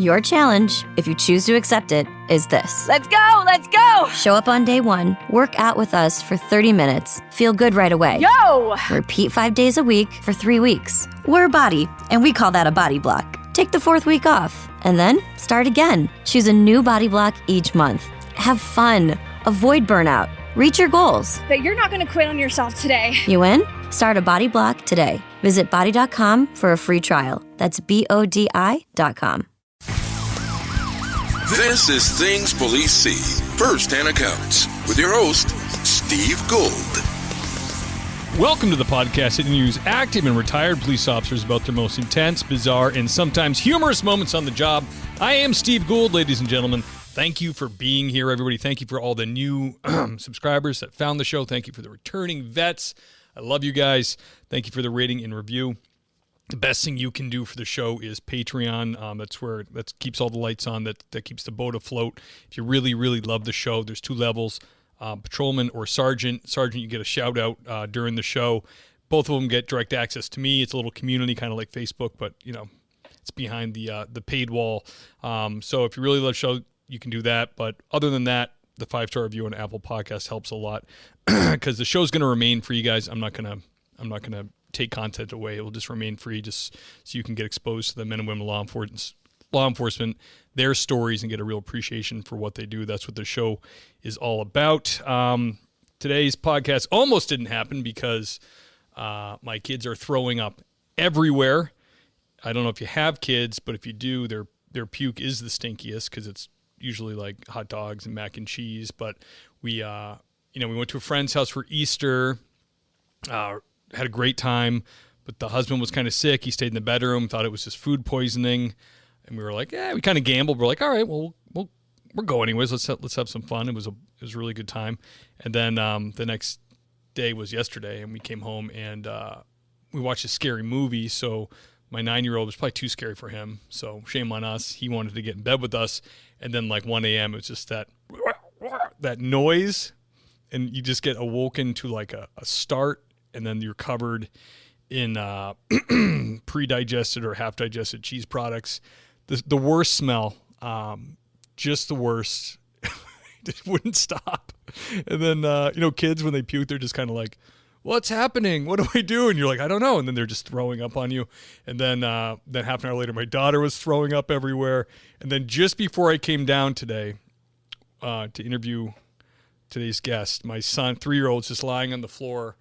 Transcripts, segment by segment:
Your challenge, if you choose to accept it, is this. Let's go! Let's go! Show up on day 1, work out with us for 30 minutes, feel good right away. Yo! Repeat 5 days a week for 3 weeks. We're a body, and we call that a body block. Take the 4th week off, and then start again. Choose a new body block each month. Have fun. Avoid burnout. Reach your goals. But you're not going to quit on yourself today. You in? Start a body block today. Visit body.com for a free trial. That's BODI.com. This is Things Police See, First-Hand Accounts, with your host, Steve Gould. Welcome to the podcast that interviews active and retired police officers about their most intense, bizarre, and sometimes humorous moments on the job. I am Steve Gould, ladies and gentlemen. Thank you for being here, everybody. Thank you for all the new subscribers that found the show. Thank you for the returning vets. I love you guys. Thank you for the rating and review. The best thing you can do for the show is Patreon. That keeps all the lights on, that keeps the boat afloat. If you really, really love the show, there's 2 levels, patrolman or sergeant. Sergeant, you get a shout out during the show. Both of them get direct access to me. It's a little community, kind of like Facebook, but it's behind the paid wall. So if you really love the show, you can do that. But other than that, the 5-star review on Apple Podcasts helps a lot because the show's going to remain for you guys. I'm not gonna take content away. It will just remain free, just so you can get exposed to the men and women law enforcement, their stories, and get a real appreciation for what they do. That's what the show is all about. Today's podcast almost didn't happen because my kids are throwing up everywhere. I don't know if you have kids, but if you do, their puke is the stinkiest because it's usually like hot dogs and mac and cheese. But we went to a friend's house for Easter. Had a great time, but the husband was kind of sick. He stayed in the bedroom, thought it was just food poisoning, and we were like, we kind of gambled. We're like, all right, well, we'll go anyways. Let's have some fun. It was a really good time. And then the next day was yesterday, and we came home and we watched a scary movie. So my 9-year-old was probably too scary for him. So shame on us. He wanted to get in bed with us, and then like 1 a.m. it was just that noise, and you just get awoken to like a start. And then you're covered in pre-digested or half-digested cheese products. The worst smell, just the worst. It wouldn't stop. And then, kids, when they puke, they're just kind of like, what's happening? What do I do? And you're like, I don't know. And then they're just throwing up on you. And then half an hour later, my daughter was throwing up everywhere. And then just before I came down today to interview today's guest, my son, 3-year-old, just lying on the floor.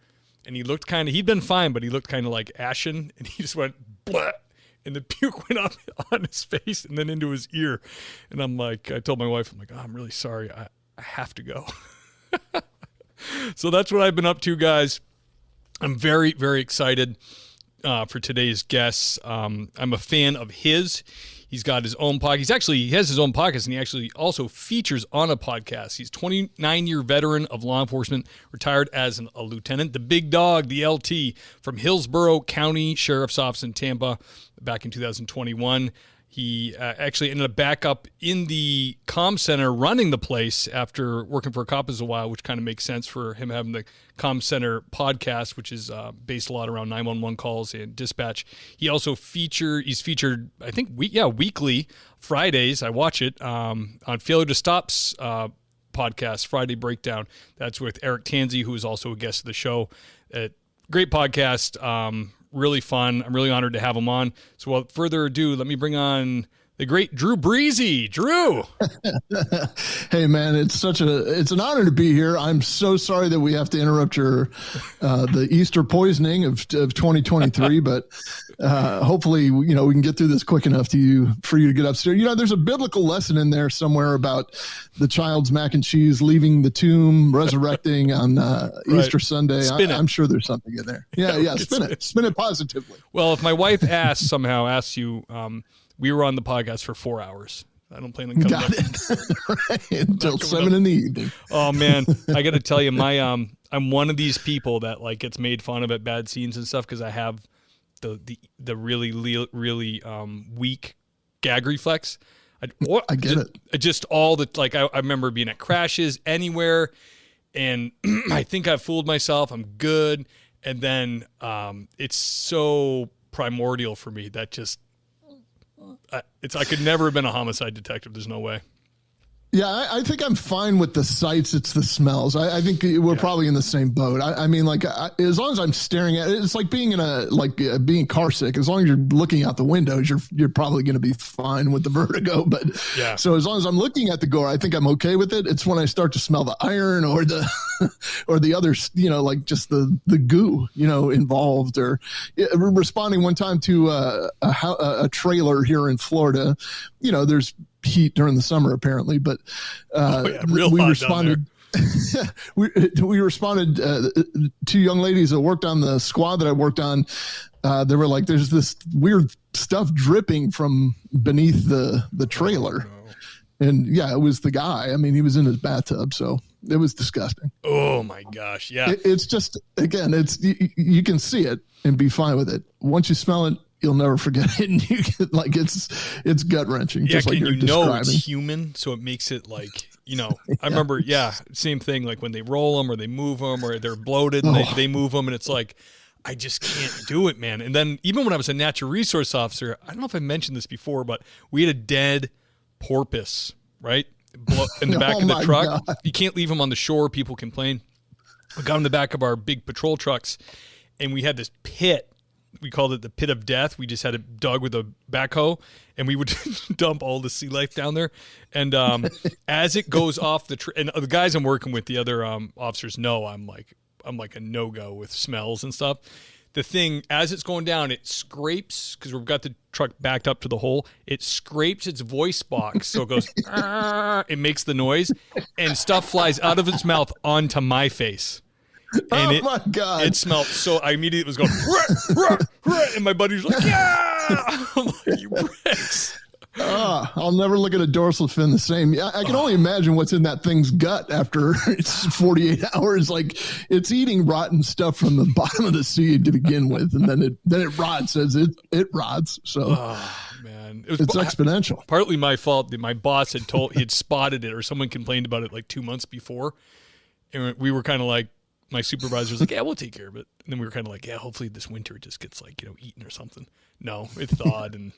And he looked he'd been fine, but he looked kind of like ashen, and he just went, blah, and the puke went up on his face and then into his ear. And I told my wife, oh, I'm really sorry. I have to go. So that's what I've been up to, guys. I'm very, very excited for today's guests. I'm a fan of his. He's got his own podcast. He has his own podcast, and he actually also features on a podcast. He's a 29-year veteran of law enforcement, retired as a lieutenant. The big dog, the LT, from Hillsborough County Sheriff's Office in Tampa back in 2021. He actually ended up back up in the Comm Center running the place after working for a cop as a while, which kind of makes sense for him having the Comm Center podcast, which is based a lot around 911 calls and dispatch. He's featured, I think, weekly, Fridays. I watch it on Failure to Stop's podcast, Friday Breakdown. That's with Eric Tanzi, who is also a guest of the show. Great podcast. Really fun. I'm really honored to have him on. So without further ado, let me bring on the great Drew Breasy. Drew. Hey man, it's an honor to be here. I'm so sorry that we have to interrupt your the Easter poisoning of 2023, but hopefully we can get through this quick enough for you to get upstairs. There's a biblical lesson in there somewhere about the child's mac and cheese leaving the tomb, resurrecting on right. Easter Sunday. I'm sure there's something in there. Yeah, spin it positively. Well, if my wife asks you. We were on the podcast for 4 hours. I don't plan on coming up. Right. Until 7 in the evening. Oh man, I got to tell you, I'm one of these people that gets made fun of at bad scenes and stuff because I have the really weak gag reflex. I get it. Just all the I remember being at crashes anywhere, and I think I've fooled myself. I'm good, and then it's so primordial for me that just I could never have been a homicide detective. There's no way. Yeah, I think I'm fine with the sights. It's the smells. I think we're probably in the same boat. I mean, like, as long as I'm staring at it, it's like being being car sick. As long as you're looking out the windows, you're probably going to be fine with the vertigo. But so as long as I'm looking at the gore, I think I'm okay with it. It's when I start to smell the iron or the or the other, like just the goo, involved, or responding one time to a trailer here in Florida. There's heat during the summer apparently, but we responded. we responded. Two young ladies that worked on the squad that I worked on. They were like, "There's this weird stuff dripping from beneath the trailer," and it was the guy. I mean, he was in his bathtub, so it was disgusting. Oh my gosh! Yeah, it's just, again, you can see it and be fine with it. Once you smell it, you'll never forget it. And you get, like, it's gut wrenching. Yeah, just like you're describing. It's human, so it makes it like, I remember, same thing, like when they roll them or they move them or they're bloated and they move them, and it's like, I just can't do it, man. And then even when I was a natural resource officer, I don't know if I mentioned this before, but we had a dead porpoise, right? In the back of the truck. God. You can't leave them on the shore. People complain. We got in the back of our big patrol trucks, and we had this pit. We called it the pit of death. We just had it dug with a backhoe, and we would dump all the sea life down there. And as it goes off and the guys I'm working with, the other officers know I'm like a no-go with smells and stuff. The thing, as it's going down, it scrapes, because we've got the truck backed up to the hole. It scrapes its voice box, so it goes, it makes the noise, and stuff flies out of its mouth onto my face. And my God. It smelled, so I immediately was going, rah, rah, rah, and my buddy was like, yeah! I'm like, you bricks. I'll never look at a dorsal fin the same. I can only imagine what's in that thing's gut after it's 48 hours. Like, it's eating rotten stuff from the bottom of the sea to begin with, and then it rots as it rots. So, man, it's exponential. Partly my fault that my boss he'd spotted it, or someone complained about it like 2 months before, and we were kind of like, my supervisor was like, yeah, we'll take care of it. And then we were kind of like, yeah, hopefully this winter it just gets like, eaten or something. No, it thawed and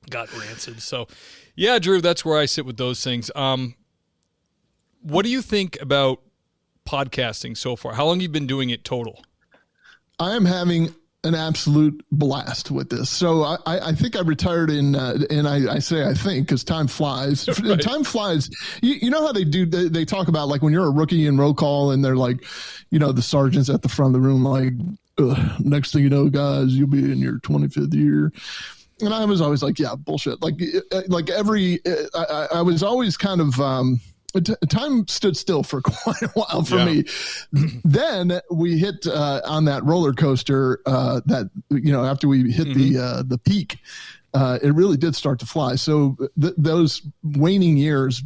got rancid. So, yeah, Drew, that's where I sit with those things. What do you think about podcasting so far? How long have you been doing it total? I am having an absolute blast with this. So I think I retired and I say I think because time flies. Right. Time flies. You know how they do? They talk about, like, when you're a rookie in roll call and they're like, the sergeant's at the front of the room, like, next thing you know, guys, you'll be in your 25th year. And I was always like, yeah, bullshit. I was always kind of, time stood still for quite a while for me. Then we hit on that roller coaster that, after we hit the peak, it really did start to fly. So those waning years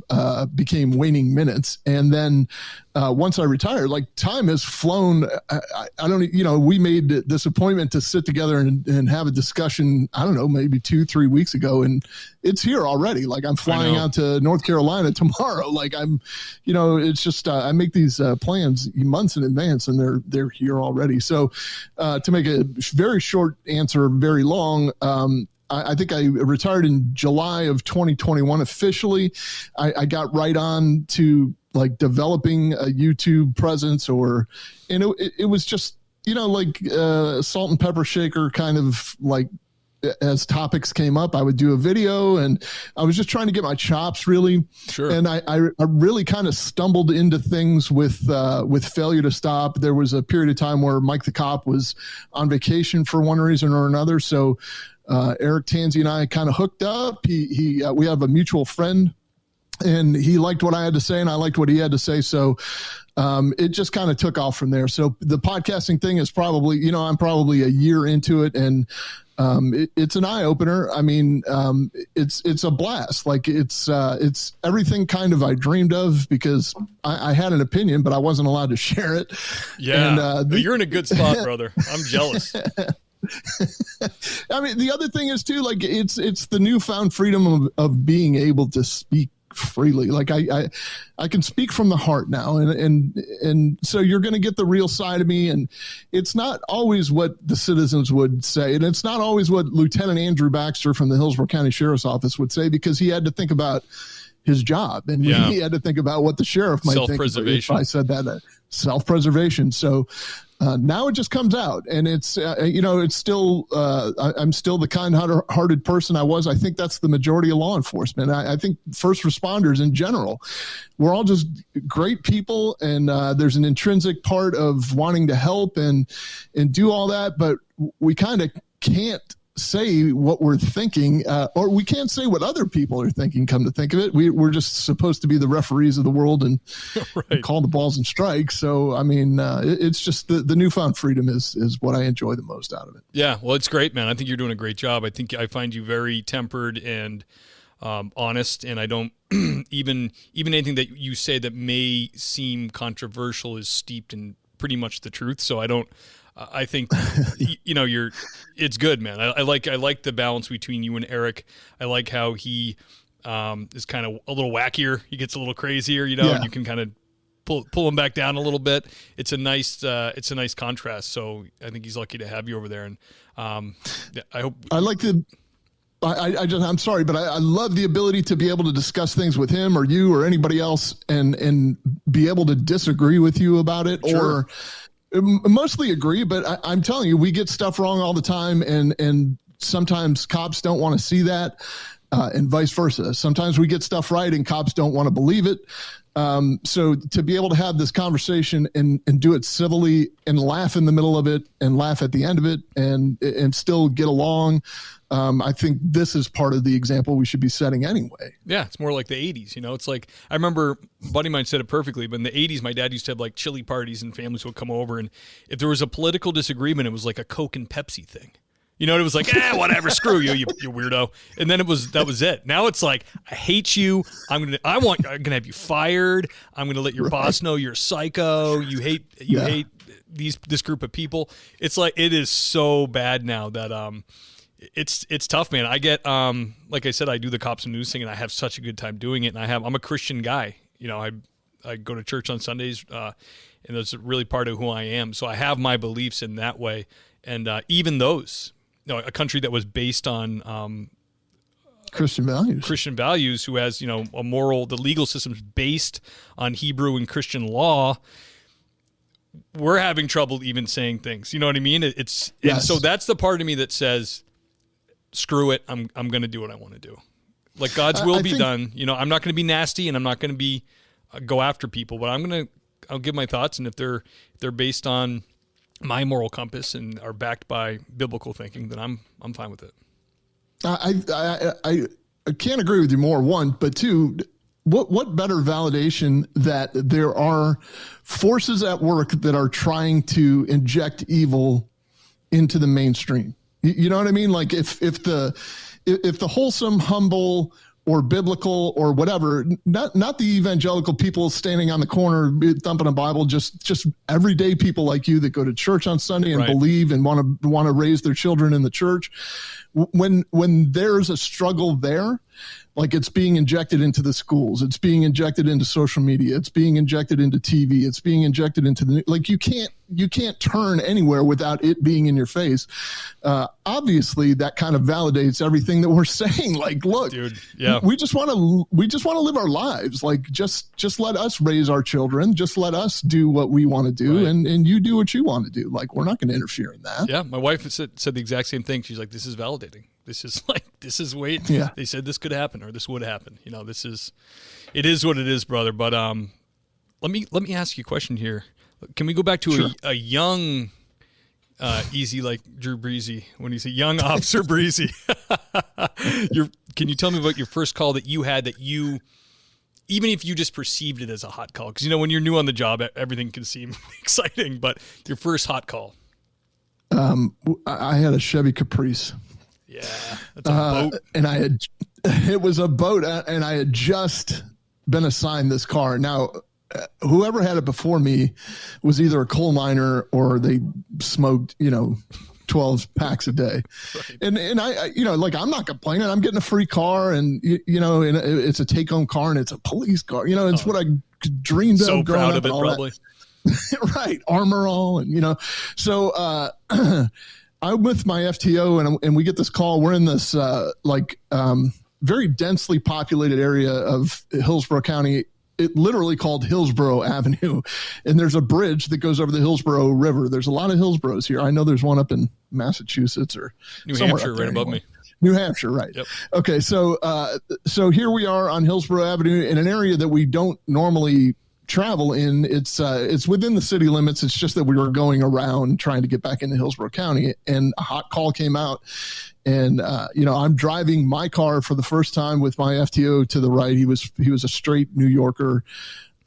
became waning minutes. And then once I retired, like, time has flown. I don't, we made this appointment to sit together and have a discussion, I don't know, maybe 2-3 weeks ago. And it's here already. Like, I'm flying out to North Carolina tomorrow. Like, I'm, it's just, I make these plans months in advance, and they're here already. So to make a very short answer, very long, I think I retired in July of 2021 officially. I got right on to, like, developing a YouTube presence, and it was just, salt and pepper shaker kind of, like, as topics came up, I would do a video, and I was just trying to get my chops, really. Sure. And I really kind of stumbled into things with Failure to Stop. There was a period of time where Mike the Cop was on vacation for one reason or another. So Eric Tansey and I kind of hooked up. We have a mutual friend, and he liked what I had to say, and I liked what he had to say. So it just kind of took off from there. So the podcasting thing is probably, I'm probably a year into it, and it's an eye opener. I mean, it's a blast. Like, it's everything kind of I dreamed of, because I had an opinion, but I wasn't allowed to share it. Yeah. And, you're in a good spot, brother. I'm jealous. I mean, the other thing is too, like, it's the newfound freedom of being able to speak freely. Like I can speak from the heart now. And so you're going to get the real side of me. And it's not always what the citizens would say. And it's not always what Lieutenant Andrew Baxter from the Hillsborough County Sheriff's Office would say, because he had to think about his job, and he had to think about what the sheriff might think if I said that. Self-preservation. So now it just comes out, and it's it's still I'm still the kind-hearted person I was. I think that's the majority of law enforcement. I think first responders in general, we're all just great people, and there's an intrinsic part of wanting to help and do all that, but we kind of can't say what we're thinking, or we can't say what other people are thinking. Come to think of it, we're just supposed to be the referees of the world and, and call the balls and strikes. So I mean, it's just the newfound freedom is what I enjoy the most out of it. Yeah, well, it's great, man. I think you're doing a great job. I find you very tempered and honest, and I don't even anything that you say that may seem controversial is steeped in pretty much the truth. So I think, it's good, man. I like the balance between you and Eric. I like how he is kind of a little wackier. He gets a little crazier, and you can kind of pull him back down a little bit. It's a nice contrast. So I think he's lucky to have you over there. And I hope I like the. I'm sorry, but I love the ability to be able to discuss things with him or you or anybody else and be able to disagree with you about it, or mostly agree. But I'm telling you, we get stuff wrong all the time, and sometimes cops don't want to see that, and vice versa. Sometimes we get stuff right and cops don't want to believe it. So to be able to have this conversation and do it civilly and laugh in the middle of it and laugh at the end of it and still get along, I think this is part of the example we should be setting anyway. Yeah, it's more like the 80s, It's like, I remember a buddy of mine said it perfectly, but in the 80s, my dad used to have like chili parties and families would come over, and if there was a political disagreement, it was like a Coke and Pepsi thing. It was like, whatever, screw you, you weirdo. And then that was it. Now it's like, I hate you. I'm gonna have you fired. I'm gonna let your boss know you're a psycho. You hate this group of people. It's like, it is so bad now that it's tough, man. I get like I said, I do the Cops and News thing, and I have such a good time doing it. And I'm a Christian guy. I go to church on Sundays, and that's really part of who I am. So I have my beliefs in that way, and even those. A country that was based on Christian values, who has, a moral, the legal system's based on Hebrew and Christian law, we're having trouble even saying things. You know what I mean? And so that's the part of me that says, screw it. I'm going to do what I want to do. Like, God's will be done. I'm not going to be nasty, and I'm not going to be go after people, but I'll give my thoughts. And if they're based on my moral compass and are backed by biblical thinking, then I'm fine with it. I can't agree with you more, one, but two, what better validation that there are forces at work that are trying to inject evil into the mainstream. You know what I mean? Like if the wholesome, humble, or biblical or whatever, not the evangelical people standing on the corner thumping a Bible, just everyday people like you that go to church on Sunday and believe and want to raise their children in the church. When there's a struggle there, like it's being injected into the schools, it's being injected into social media, it's being injected into TV, it's being injected into you can't turn anywhere without it being in your face. Obviously that kind of validates everything that we're saying. Like, look, dude, we just want to live our lives. Like, just let us raise our children. Just let us do what we want to do. Right. And you do what you want to do. Like, we're not going to interfere in that. Yeah. My wife said the exact same thing. She's like, this is validating. This is wait. Yeah. They said this could happen or this would happen. It is what it is, brother. But let me ask you a question here. Can we go back to a young, easy like Drew Breasy when he's a young Officer Breasy? Can you tell me about your first call that you had that you, even if you just perceived it as a hot call? Because when you're new on the job, everything can seem exciting. But your first hot call. I had a Chevy Caprice. Yeah, that's a boat. And it was a boat, and I had just been assigned this car. Now, whoever had it before me was either a coal miner or they smoked, 12 packs a day. Right. And I, you know, like, I'm not complaining. I'm getting a free car, and, you know, and it's a take home car, and it's a police car. You know, it's what I dreamed of. So proud of it, probably. Right. Armor all. And, you know, so, I'm with my FTO, and we get this call. We're in this, very densely populated area of Hillsborough County. It literally called Hillsborough Avenue, and there's a bridge that goes over the Hillsborough River. There's a lot of Hillsboroughs here. I know there's one up in Massachusetts or New Hampshire, right above me. New Hampshire, right? Yep. Okay, so here we are on Hillsborough Avenue in an area that we don't normally travel in. It's within the city limits. It's just that we were going around trying to get back into Hillsborough County, and a hot call came out. And, you know, I'm driving my car for the first time with my FTO to the right. He was a straight New Yorker.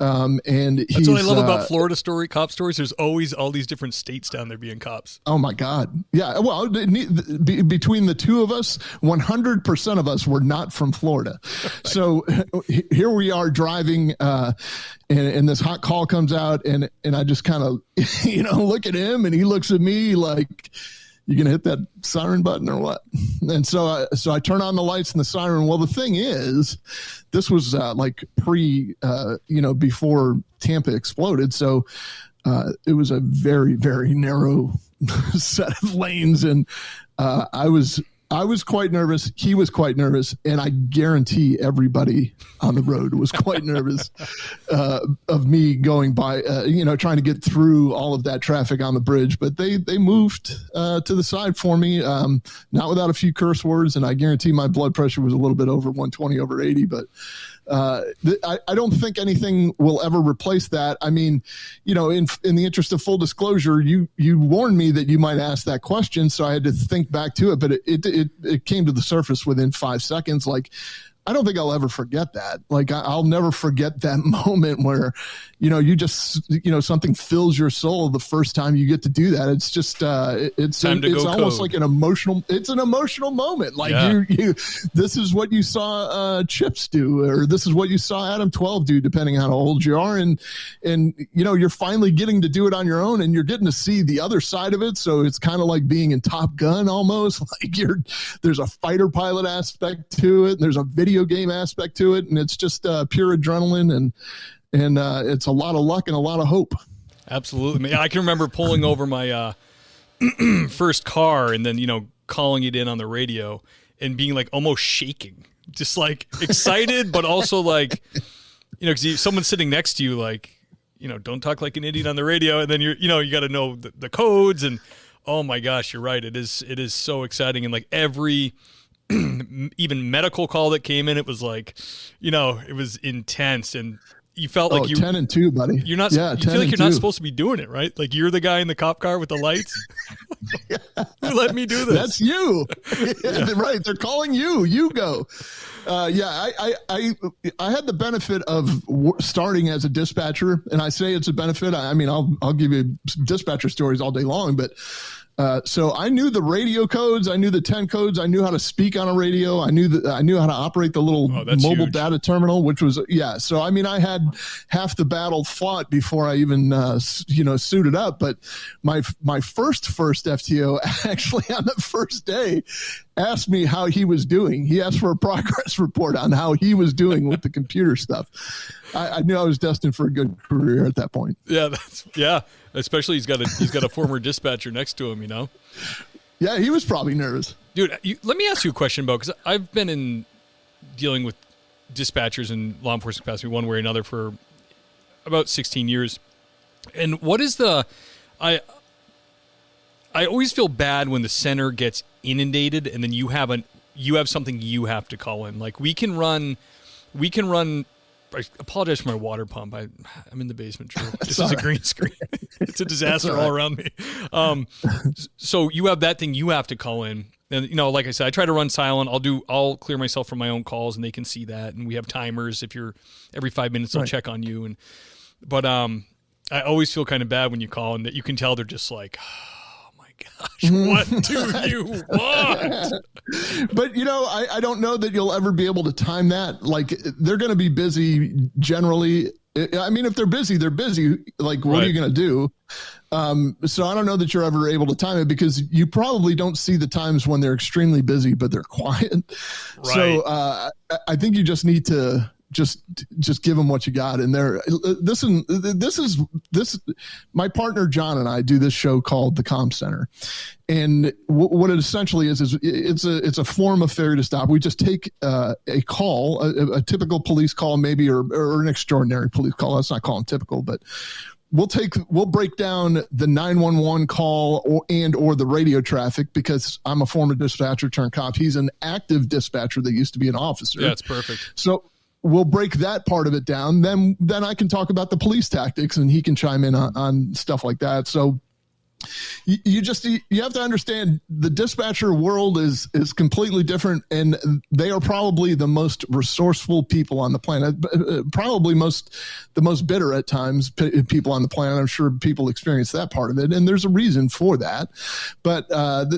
And that's what I love about Florida cop stories. There's always all these different states down there being cops. Oh my God. Yeah. Well, between the two of us, 100% of us were not from Florida. Right. So here we are driving, and this hot call comes out, and I just kind of, you know, look at him, and he looks at me like, you gonna hit that siren button or what? And so I turn on the lights and the siren. Well, the thing is, this was like before Tampa exploded. So it was a very, very narrow set of lanes, and I was quite nervous. He was quite nervous, and I guarantee everybody on the road was quite nervous of me going by, trying to get through all of that traffic on the bridge. But they moved to the side for me, not without a few curse words, and I guarantee my blood pressure was a little bit over 120 over 80. But I don't think anything will ever replace that. I mean, you know, in the interest of full disclosure, you warned me that you might ask that question, so I had to think back to it. But it came to the surface within 5 seconds. Like, I don't think I'll ever forget that. Like, I'll never forget that moment where, you know, you just, you know, something fills your soul the first time you get to do that. It's just, it's almost like an emotional moment. Like, you this is what you saw Chips do, or this is what you saw Adam 12 do, depending on how old you are. And, you know, you're finally getting to do it on your own, and you're getting to see the other side of it. So it's kind of like being in Top Gun almost. Like, there's a fighter pilot aspect to it, and there's a video game aspect to it, and it's just pure adrenaline, and it's a lot of luck and a lot of hope. Absolutely. I can remember pulling over my first car, and then, you know, calling it in on the radio and being like almost shaking, just like excited, but also like, you know, because someone's sitting next to you, like, you know, don't talk like an idiot on the radio, and then you got to know the codes, and oh my gosh, you're right, it is so exciting. And like every even medical call that came in, it was like, you know, it was intense, and you felt like 10 and 2, buddy. You're not. You feel like you're not supposed to be doing it, right? Like, you're the guy in the cop car with the lights. Who let me do this? That's you. Right. They're calling you. You go. I had the benefit of starting as a dispatcher, and I say it's a benefit. I mean, I'll give you dispatcher stories all day long, but so I knew the radio codes, I knew the 10 codes, I knew how to speak on a radio, I knew how to operate the little mobile data terminal, which was So I mean, I had half the battle fought before I even suited up. But my first FTO actually on the first day asked me how he was doing. He asked for a progress report on how he was doing with the computer stuff. I knew I was destined for a good career at that point. Yeah, especially he's got a former dispatcher next to him, you know. Yeah, he was probably nervous. Dude, let me ask you a question, Bo, because I've been in dealing with dispatchers and law enforcement capacity one way or another for about 16 years. And what is I always feel bad when the center gets inundated, and then you have something you have to call in. Like, we can run. I apologize for my water pump. I'm in the basement. True. This is a green screen. It's a disaster all around me. So you have that thing you have to call in, and, you know, like I said, I try to run silent. I'll clear myself from my own calls, and they can see that. And we have timers. If you're every 5 minutes, I'll check on you. But I always feel kind of bad when you call, and that you can tell they're just like, gosh, what do you want? But, you know, I don't know that you'll ever be able to time that. Like, they're going to be busy generally I mean, if they're busy, they're busy. Like, what are you going to do? So I don't know that you're ever able to time it, because you probably don't see the times when they're extremely busy, but they're quiet. Right. So I think you just need to just give them what you got. And this is my partner John and I do this show called the Comm Center, and what it essentially is it's a form of failure to stop. We just take a call, a typical police call, maybe, or an extraordinary police call. Let's not call them typical, but we'll break down the 911 call or the radio traffic, because I'm a former dispatcher turned cop. He's an active dispatcher that used to be an officer. Yeah, it's perfect. So we'll break that part of it down. Then I can talk about the police tactics, and he can chime in on stuff like that. So you have to understand, the dispatcher world is completely different, and they are probably the most resourceful people on the planet, probably the most bitter at times people on the planet. I'm sure people experience that part of it, and there's a reason for that, but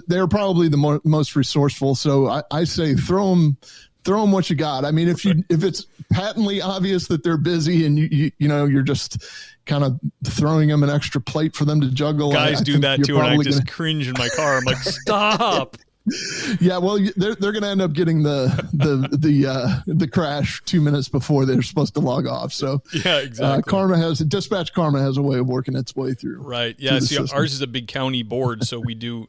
they're probably the most resourceful. So I say throw them what you got. I mean, if it's patently obvious that they're busy, and you're just kind of throwing them an extra plate for them to juggle. Guys do that too, and I just cringe in my car. I'm like, stop. Yeah, well, they're going to end up getting the crash 2 minutes before they're supposed to log off. So yeah, exactly. Dispatch Karma has a way of working its way through. Right. Yeah. See, ours is a big county board, so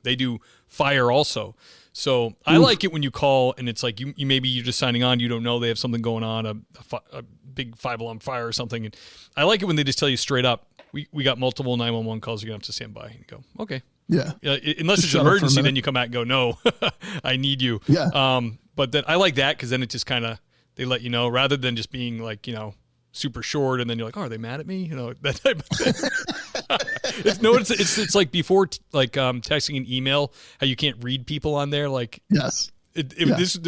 they do fire also. So I like it when you call and it's like you maybe you're just signing on, you don't know they have something going on, a big 5-alarm fire or something. And I like it when they just tell you straight up, we got multiple 911 calls, you're going to have to stand by. And you go, okay. Yeah. Unless it's an emergency, then you come back and go, no, I need you. Yeah. But then I like that, because then it just kind of, they let you know, rather than just being like, super short, and then you're like, oh, are they mad at me? That type of thing. It's like before, texting an email, how you can't read people on there. Like, yes. This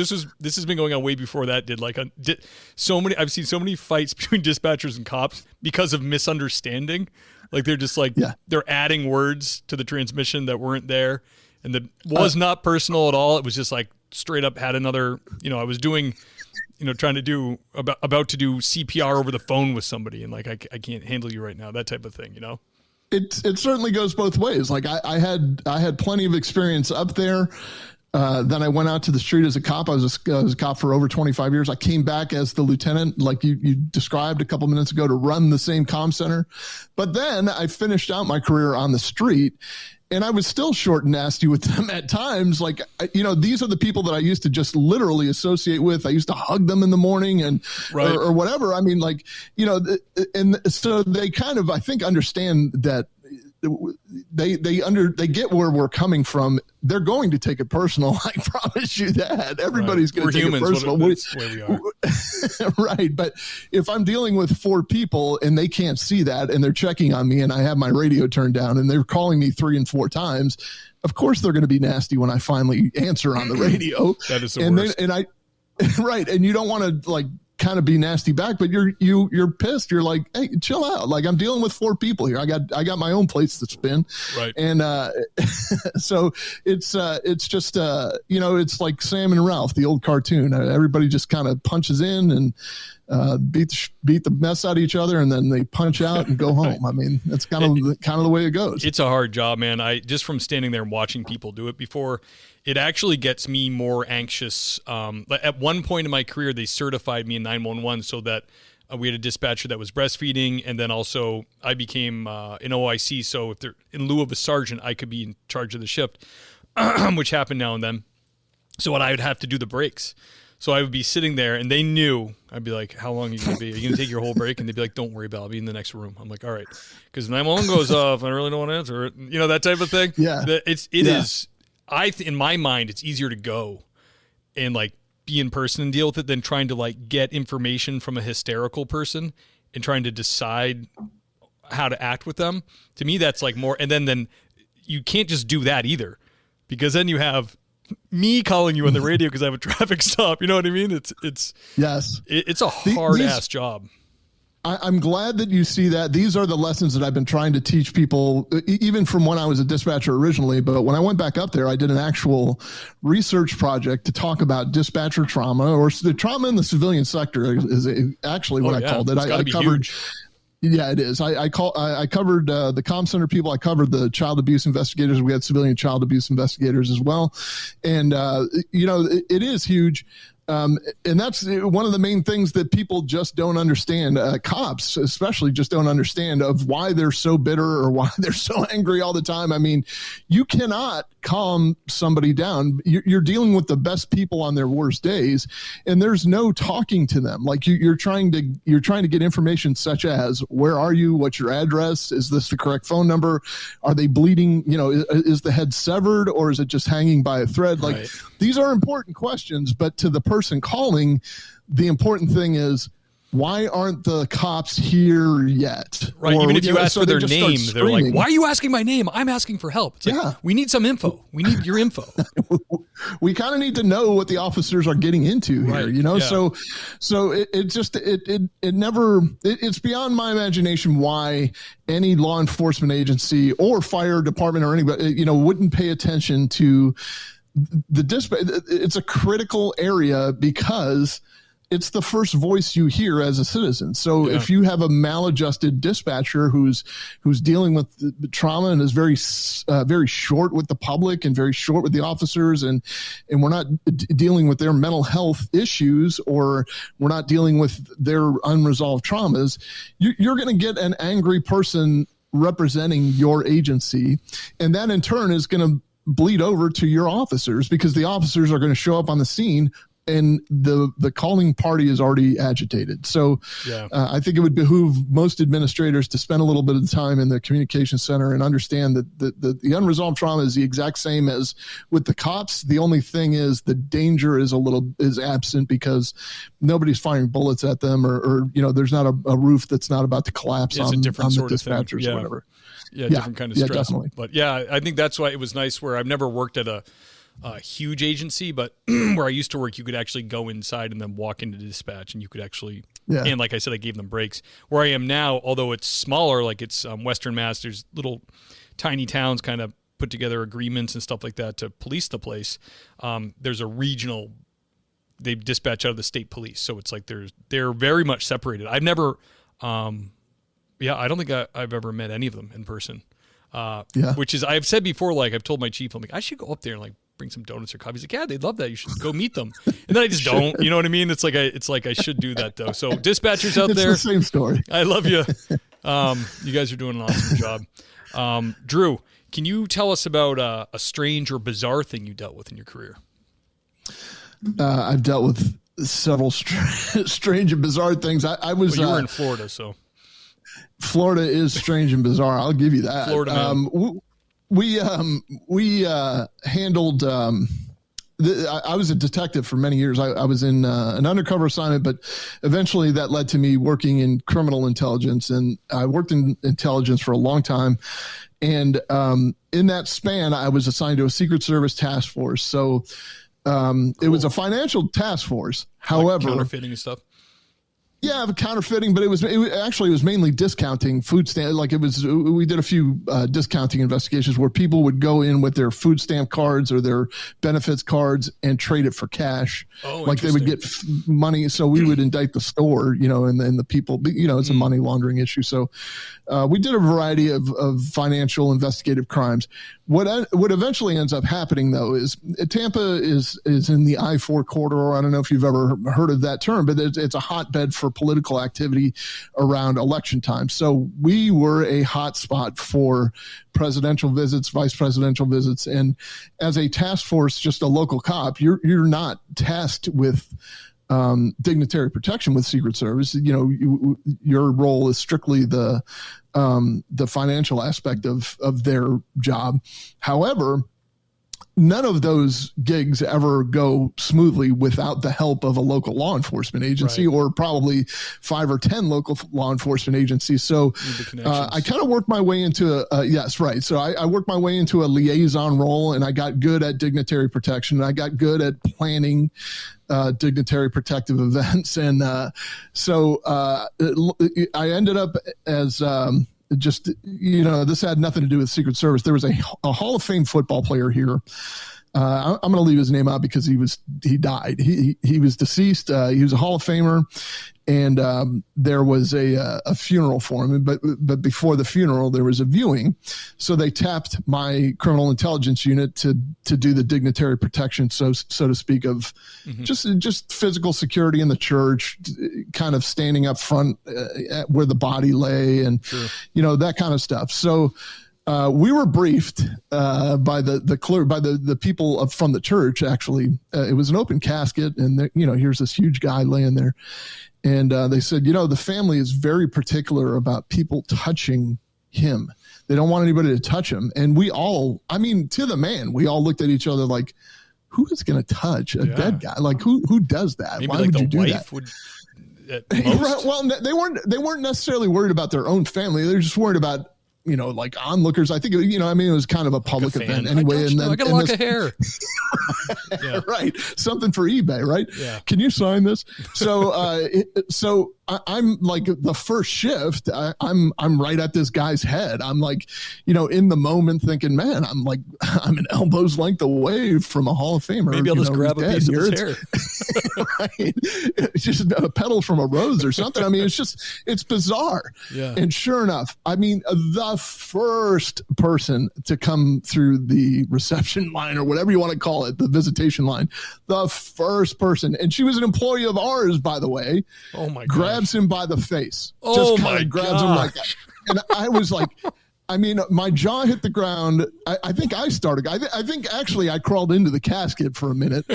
has been going on way before that did. I've seen so many fights between dispatchers and cops because of misunderstanding. Like, they're just they're adding words to the transmission that weren't there, and that was not personal at all. It was just like straight up had another, I was doing, trying to do about to do CPR over the phone with somebody, and like, I can't handle you right now, that type of thing, It certainly goes both ways. Like I had plenty of experience up there. Then I went out to the street as a cop. I was a cop for over 25 years. I came back as the lieutenant, like you described a couple minutes ago, to run the same comm center. But then I finished out my career on the street, and I was still short and nasty with them at times. Like, these are the people that I used to just literally associate with. I used to hug them in the morning or whatever. I mean, like, and so they kind of, I think, understand that they get where we're coming from. They're going to take it personal. I promise you that. Everybody's going to take it personal. That's the way we are. Right. But if I'm dealing with 4 people and they can't see that, and they're checking on me, and I have my radio turned down, and they're calling me 3 and 4 times, of course they're going to be nasty when I finally answer on the radio. That is the worst. Right. And you don't want to, like, kind of be nasty back, but you're pissed. You're like, hey, chill out. Like, I'm dealing with 4 people here. I got my own plates to spin. Right. And so it's just it's like Sam and Ralph, the old cartoon. Everybody just kind of punches in and beat the mess out of each other, and then they punch out and go home. I mean, that's kind of the way it goes. It's a hard job, man. I just, from standing there and watching people do it before, it actually gets me more anxious. At one point in my career, they certified me in 911 so that we had a dispatcher that was breastfeeding, and then also I became an OIC. So if they're in lieu of a sergeant, I could be in charge of the shift, which happened now and then. So I would have to do the breaks. So I would be sitting there, and they knew. I'd be like, how long are you going to be? Are you going to take your whole break? And they'd be like, don't worry about it. I'll be in the next room. I'm like, all right. Because 911 goes off, I really don't want to answer it. That type of thing. Yeah. It is. In my mind, it's easier to go and, like, be in person and deal with it than trying to, like, get information from a hysterical person and trying to decide how to act with them. To me, that's, like, more. And then you can't just do that either, because then you have me calling you on the radio because I have a traffic stop. You know what I mean? It's a hard ass job. I'm glad that you see that. These are the lessons that I've been trying to teach people, even from when I was a dispatcher originally. But when I went back up there, I did an actual research project to talk about dispatcher trauma, or the trauma in the civilian sector is actually what I called it. I covered huge. Yeah, it is. I covered the Comm Center people. I covered the child abuse investigators. We had civilian child abuse investigators as well. And, it is huge. And that's one of the main things that people just don't understand. Cops especially just don't understand of why they're so bitter or why they're so angry all the time. I mean, you cannot calm somebody down. You're dealing with the best people on their worst days, and there's no talking to them. Like you're trying to get information such as, where are you? What's your address? Is this the correct phone number? Are they bleeding? Is the head severed or is it just hanging by a thread? Like Right. These are important questions, but to the person calling, the important thing is, why aren't the cops here yet? Right. Or, Even if you ask so for they their just start name, they're like, screaming. why are you asking my name? I'm asking for help. It's like, Yeah. we need some info. We need your info. We kind of need to know what the officers are getting into here, Right. Yeah. So it's beyond my imagination why any law enforcement agency or fire department or anybody, wouldn't pay attention to the dispatch. It's a critical area because it's the first voice you hear as a citizen. So if you have a maladjusted dispatcher who's dealing with the trauma and is very short with the public and very short with the officers, and we're not dealing with their mental health issues, or we're not dealing with their unresolved traumas, you're going to get an angry person representing your agency, and that in turn is going to bleed over to your officers, because the officers are going to show up on the scene and the calling party is already agitated. So I think it would behoove most administrators to spend a little bit of time in the communication center and understand that the unresolved trauma is the exact same as with the cops. The only thing is the danger is absent because nobody's firing bullets at them, or there's not a roof that's not about to collapse on the dispatchers or whatever. Yeah, different kind of stress. Definitely. But I think that's why it was nice where I've never worked at a huge agency, but where I used to work, you could actually go inside and then walk into dispatch, and you could actually, and like I said, I gave them breaks. Where I am now, although it's smaller, like it's Western Mass, there's little tiny towns kind of put together agreements and stuff like that to police the place. There's a regional, they dispatch out of the state police. So it's like they're very much separated. I've never, I don't think I've ever met any of them in person. Which is, I've said before, like I've told my chief, I'm like, I should go up there and like bring some donuts or coffee. He's like, yeah, they'd love that. You should go meet them. And then I just don't, you know what I mean? It's like I should do that though. So dispatchers out there, it's the same story. I love you. You guys are doing an awesome job. Drew, can you tell us about a strange or bizarre thing you dealt with in your career? I've dealt with several strange and bizarre things. I was. Well, you were in Florida, so. Florida is strange and bizarre. I'll give you that. Florida, man. We handled. I was a detective for many years. I was in an undercover assignment, but eventually that led to me working in criminal intelligence, and I worked in intelligence for a long time. And in that span, I was assigned to a Secret Service task force. So it was a financial task force. However, like counterfeiting and stuff. Yeah, counterfeiting, but it was mainly discounting food stamp. Like we did a few discounting investigations where people would go in with their food stamp cards or their benefits cards and trade it for cash. Oh, like they would get money. So we would indict the store, and then the people, it's a money laundering issue. So we did a variety of financial investigative crimes. What eventually ends up happening though is Tampa is in the I-4 corridor. I don't know if you've ever heard of that term, but it's a hotbed for political activity around election time. So we were a hot spot for presidential visits, vice presidential visits. And as a task force, just a local cop, you're not tasked with dignitary protection with Secret Service. Your role is strictly the financial aspect of their job. However, none of those gigs ever go smoothly without the help of a local law enforcement agency, or probably 5 or 10 local law enforcement agencies. So I kind of worked my way into So I worked my way into a liaison role, and I got good at dignitary protection. I got good at planning dignitary protective events. And so I ended up as this had nothing to do with Secret Service. There was a Hall of Fame football player here. I'm going to leave his name out because he died. He was deceased. He was a Hall of Famer. And there was a funeral for him, but before the funeral there was a viewing, so they tapped my criminal intelligence unit to do the dignitary protection, so to speak, of just physical security in the church, kind of standing up front where the body lay, and that kind of stuff. So we were briefed by the people from the church. Actually, it was an open casket, and here's this huge guy laying there. And they said, the family is very particular about people touching him. They don't want anybody to touch him. And we all, to the man, we all looked at each other like, who is going to touch a dead guy? Like, who does that? Maybe Why like would the you do wife that? Would, at most? Well, they weren't necessarily worried about their own family. They're just worried about, like onlookers. I think, it was kind of a public event anyway. I got a lock of hair. Yeah. Right. Something for eBay, right? Yeah. Can you sign this? So, I'm like the first shift. I'm right at this guy's head. I'm like, in the moment thinking, man, I'm an elbow's length away from a Hall of Famer. Maybe I'll just grab a piece of his hair. Right. It's just a petal from a rose or something. It's bizarre. Yeah. And sure enough, the first person to come through the reception line, or whatever you want to call it, the visitation line, the first person, and she was an employee of ours, by the way. Oh my God. Grabs him by the face. Oh just my grabs him like that. And I was like, my jaw hit the ground. I think I started. I think actually I crawled into the casket for a minute.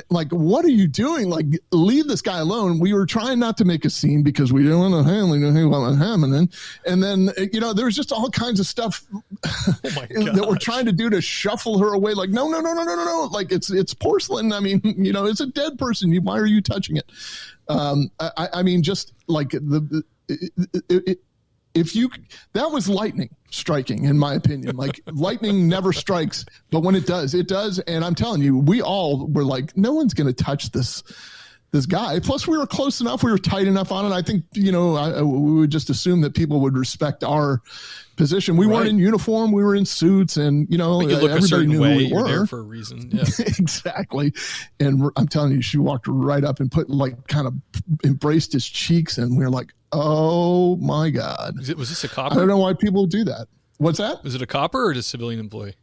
Like, what are you doing? Like, leave this guy alone. We were trying not to make a scene because we didn't want to handle what was happening. And then, there was just all kinds of stuff that we're trying to do to shuffle her away. Like, no. Like, it's porcelain. It's a dead person. Why are you touching it? Just like that was lightning striking, in my opinion. Like, lightning never strikes, but when it does. And I'm telling you, we all were like, no one's going to touch this guy. Plus, we were close enough. We were tight enough on it. I think, we would just assume that people would respect our position. We weren't in uniform. We were in suits, and, everybody knew who we were. You're there for a reason. Yeah. Exactly. And I'm telling you, she walked right up and kind of embraced his cheeks, and we were like, oh my God. Was this a copper? I don't know why people do that. What's that? Was it a copper or just a civilian employee?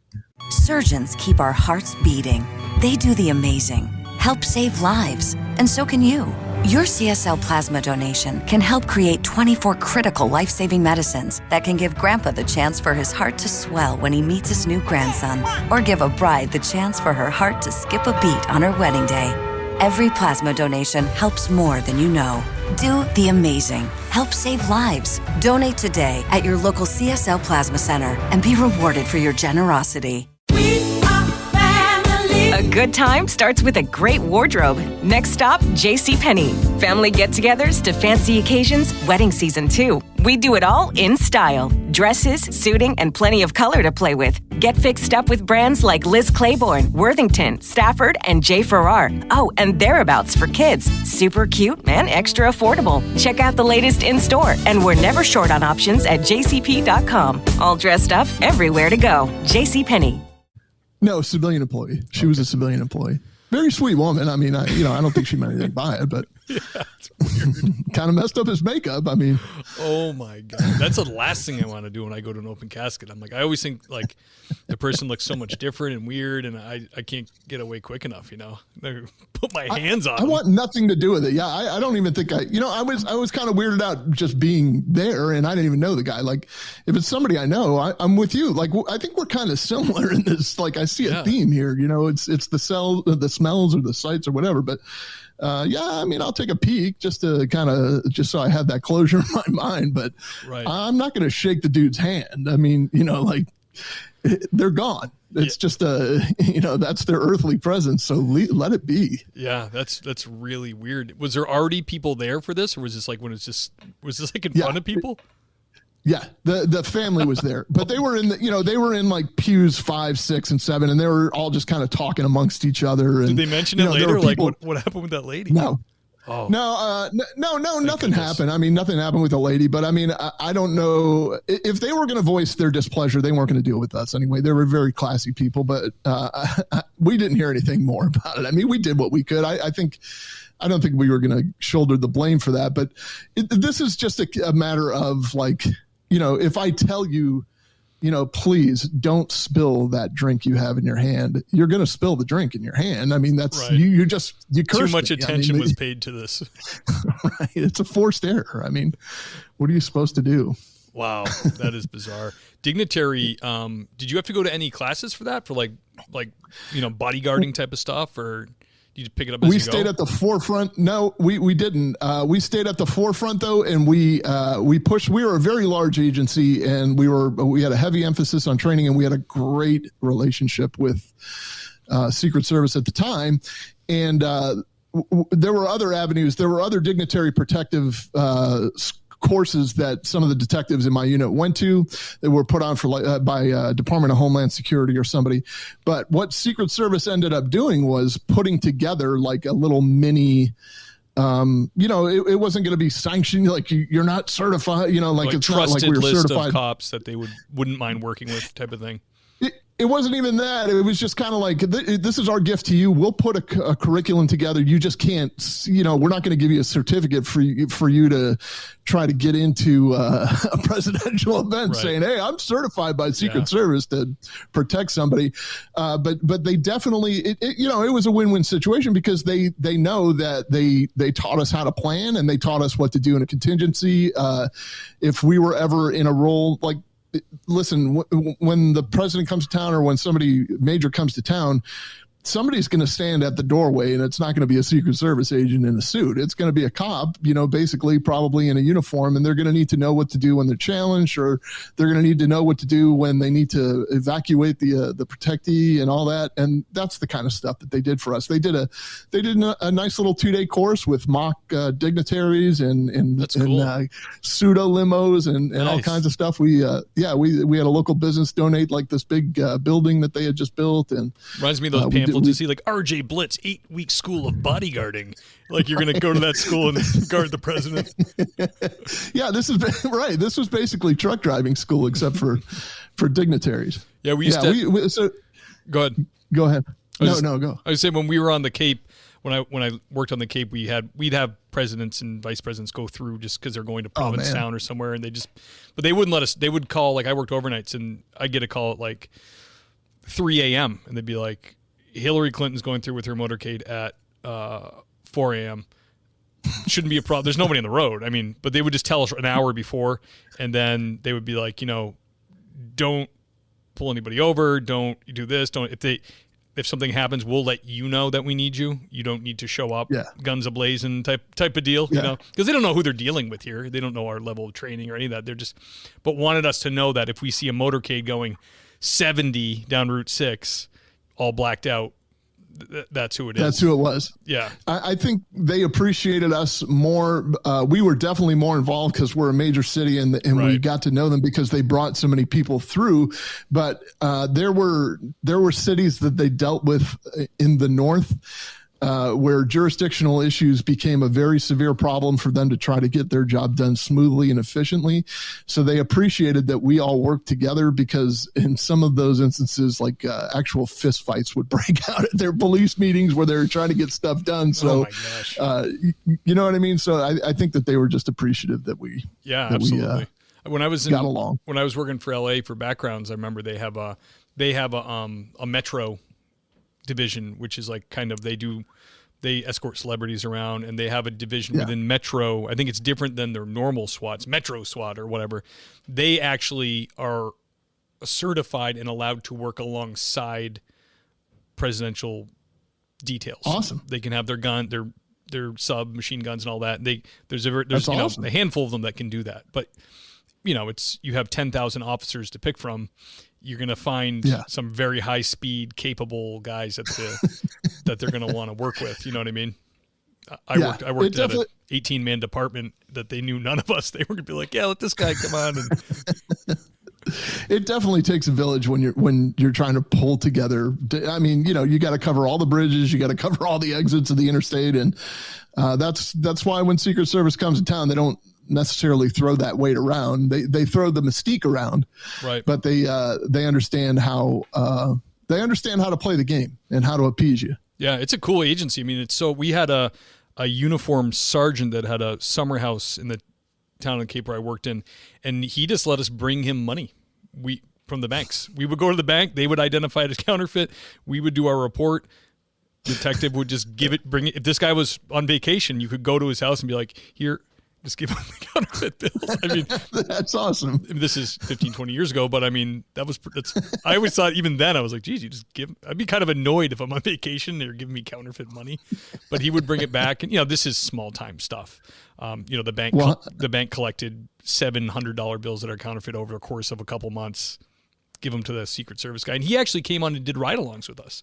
Surgeons keep our hearts beating. They do the amazing, help save lives, and so can you. Your CSL plasma donation can help create 24 critical life-saving medicines that can give Grandpa the chance for his heart to swell when he meets his new grandson, or give a bride the chance for her heart to skip a beat on her wedding day. Every plasma donation helps more than you know. Do the amazing. Help save lives. Donate today at your local CSL Plasma Center and be rewarded for your generosity. A good time starts with a great wardrobe. Next stop, JCPenney. Family get-togethers to fancy occasions, wedding season too. We do it all in style. Dresses, suiting, and plenty of color to play with. Get fixed up with brands like Liz Claiborne, Worthington, Stafford, and J. Farrar. Oh, and Thereabouts for kids. Super cute and extra affordable. Check out the latest in-store, and we're never short on options at jcp.com. All dressed up, everywhere to go. JCPenney. No, civilian employee. She was a civilian employee. Very sweet woman. I don't think she meant anything by it, but kind of messed up his makeup. Oh my God. That's the last thing I want to do when I go to an open casket. I always think like the person looks so much different and weird, and I can't get away quick enough, put my hands on I want nothing to do with it. Yeah. I don't even think I was kind of weirded out just being there, and I didn't even know the guy. Like, if it's somebody I know, I'm with you. Like, I think we're kind of similar in this. Like, I see a theme here, it's the smells or the sights or whatever, but I'll take a peek just so I have that closure in my mind, but I'm not going to shake the dude's hand. They're gone. It's just that's their earthly presence. So let it be. Yeah. That's really weird. Was there already people there for this, or was this like was this like in front of people? Yeah, the family was there, but they were in like pews 5, 6, and 7, and they were all just kind of talking amongst each other. And did they mention it later? Like, what happened with that lady? No, Oh no, nothing happened. I mean, nothing happened with the lady, but I mean, I don't know if they were going to voice their displeasure, they weren't going to deal with us anyway. They were very classy people, but we didn't hear anything more about it. I mean, we did what we could. I don't think we were going to shoulder the blame for that, but this is just a matter of like, if I tell you, please don't spill that drink you have in your hand, you're going to spill the drink in your hand. I mean, that's right. you cursed too much me. attention was paid to this. Right. It's a forced error. I mean, what are you supposed to do? Wow. That is bizarre. Dignitary. Did you have to go to any classes for that, for like, bodyguarding type of stuff, or you just pick it up as we you stayed go? At the forefront. No, we didn't. We stayed at the forefront though, and we pushed. We were a very large agency, and we had a heavy emphasis on training, and we had a great relationship with Secret Service at the time, and there were other avenues. There were other dignitary protective courses that some of the detectives in my unit went to that were put on by Department of Homeland Security or somebody. But what Secret Service ended up doing was putting together like a little mini, it wasn't going to be sanctioned. Like you're not certified, like it's not like we were list certified of cops that they wouldn't mind working with type of thing. It wasn't even that. It was just kind of like, this is our gift to you. We'll put a curriculum together. You just can't, we're not going to give you a certificate for you to try to get into a presidential event saying, hey, I'm certified by Secret Service to protect somebody. But they definitely, it was a win-win situation because they know that they taught us how to plan, and they taught us what to do in a contingency. If we were ever in a role like, listen, when the president comes to town or when somebody major comes to town, somebody's going to stand at the doorway, and it's not going to be a Secret Service agent in a suit. It's going to be a cop, basically probably in a uniform, and they're going to need to know what to do when they're challenged, or they're going to need to know what to do when they need to evacuate the protectee and all that. And that's the kind of stuff that they did for us. They did a nice little 2-day course with mock dignitaries and cool. pseudo limos and Nice. all kinds of stuff. We had a local business donate like this big building that they had just built, and reminds me of those pamphlets you see, like RJ Blitz 8-week school of bodyguarding. Like you're going to go to that school and guard the president. Yeah, this is right. This was basically truck driving school, except for dignitaries. Yeah, we used to. Go ahead. Go ahead. Go. I was saying when we were on the Cape, when I worked on the Cape, we'd have presidents and vice presidents go through just because they're going to Provincetown or somewhere, and but they wouldn't let us. They would call, like I worked overnights, and I'd get a call at like 3 a.m. and they'd be like, Hillary Clinton's going through with her motorcade at 4 a.m. Shouldn't be a problem. There's nobody on the road. I mean, but they would just tell us an hour before, and then they would be like, don't pull anybody over. Don't do this. Don't if something happens, we'll let you know that we need you. You don't need to show up guns ablazing type of deal, because they don't know who they're dealing with here. They don't know our level of training or any of that. They're just, but wanted us to know that if we see a motorcade going 70 down Route 6, all blacked out, that's who it is. That's who it was. Yeah. I think they appreciated us more. We were definitely more involved because we're a major city, and we got to know them because they brought so many people through. But there were cities that they dealt with in the north where jurisdictional issues became a very severe problem for them to try to get their job done smoothly and efficiently. So they appreciated that we all worked together, because in some of those instances, like actual fist fights would break out at their police meetings where they were trying to get stuff done. So, you know what I mean? So I think that they were just appreciative that we, absolutely. When I was got along. When I was working for LA for backgrounds, I remember they have a Metro division, which is like kind of they escort celebrities around, and they have a division within Metro. I think it's different than their normal SWATs, Metro SWAT or whatever. They actually are certified and allowed to work alongside presidential details. Awesome. They can have their gun, their submachine guns and all that. There's awesome. A handful of them that can do that. But you have 10,000 officers to pick from. You're going to find some very high speed, capable guys that they're going to want to work with. You know what I mean? I worked at an 18-man department that they knew none of us. They were going to be like, yeah, let this guy come on. And It definitely takes a village when you're trying to pull together. I mean, you got to cover all the bridges, you got to cover all the exits of the interstate, and that's why when Secret Service comes to town, they don't necessarily throw that weight around. They throw the mystique around, right? But they understand how to play the game and how to appease you. Yeah, it's a cool agency. I mean, we had a uniformed sergeant that had a summer house in the town of Cape where I worked in, and he just let us bring him money from the banks. We would go to the bank, they would identify it as counterfeit, we would do our report, detective would just bring it. If this guy was on vacation, you could go to his house and be like, here, just give him the counterfeit bills. I mean, that's awesome. This is 15, 20 years ago, but I mean, I always thought, even then, I was like, geez, you just I'd be kind of annoyed if I'm on vacation, they're giving me counterfeit money, but he would bring it back. And, this is small time stuff. The bank collected $700 bills that are counterfeit over the course of a couple months, give them to the Secret Service guy. And he actually came on and did ride-alongs with us.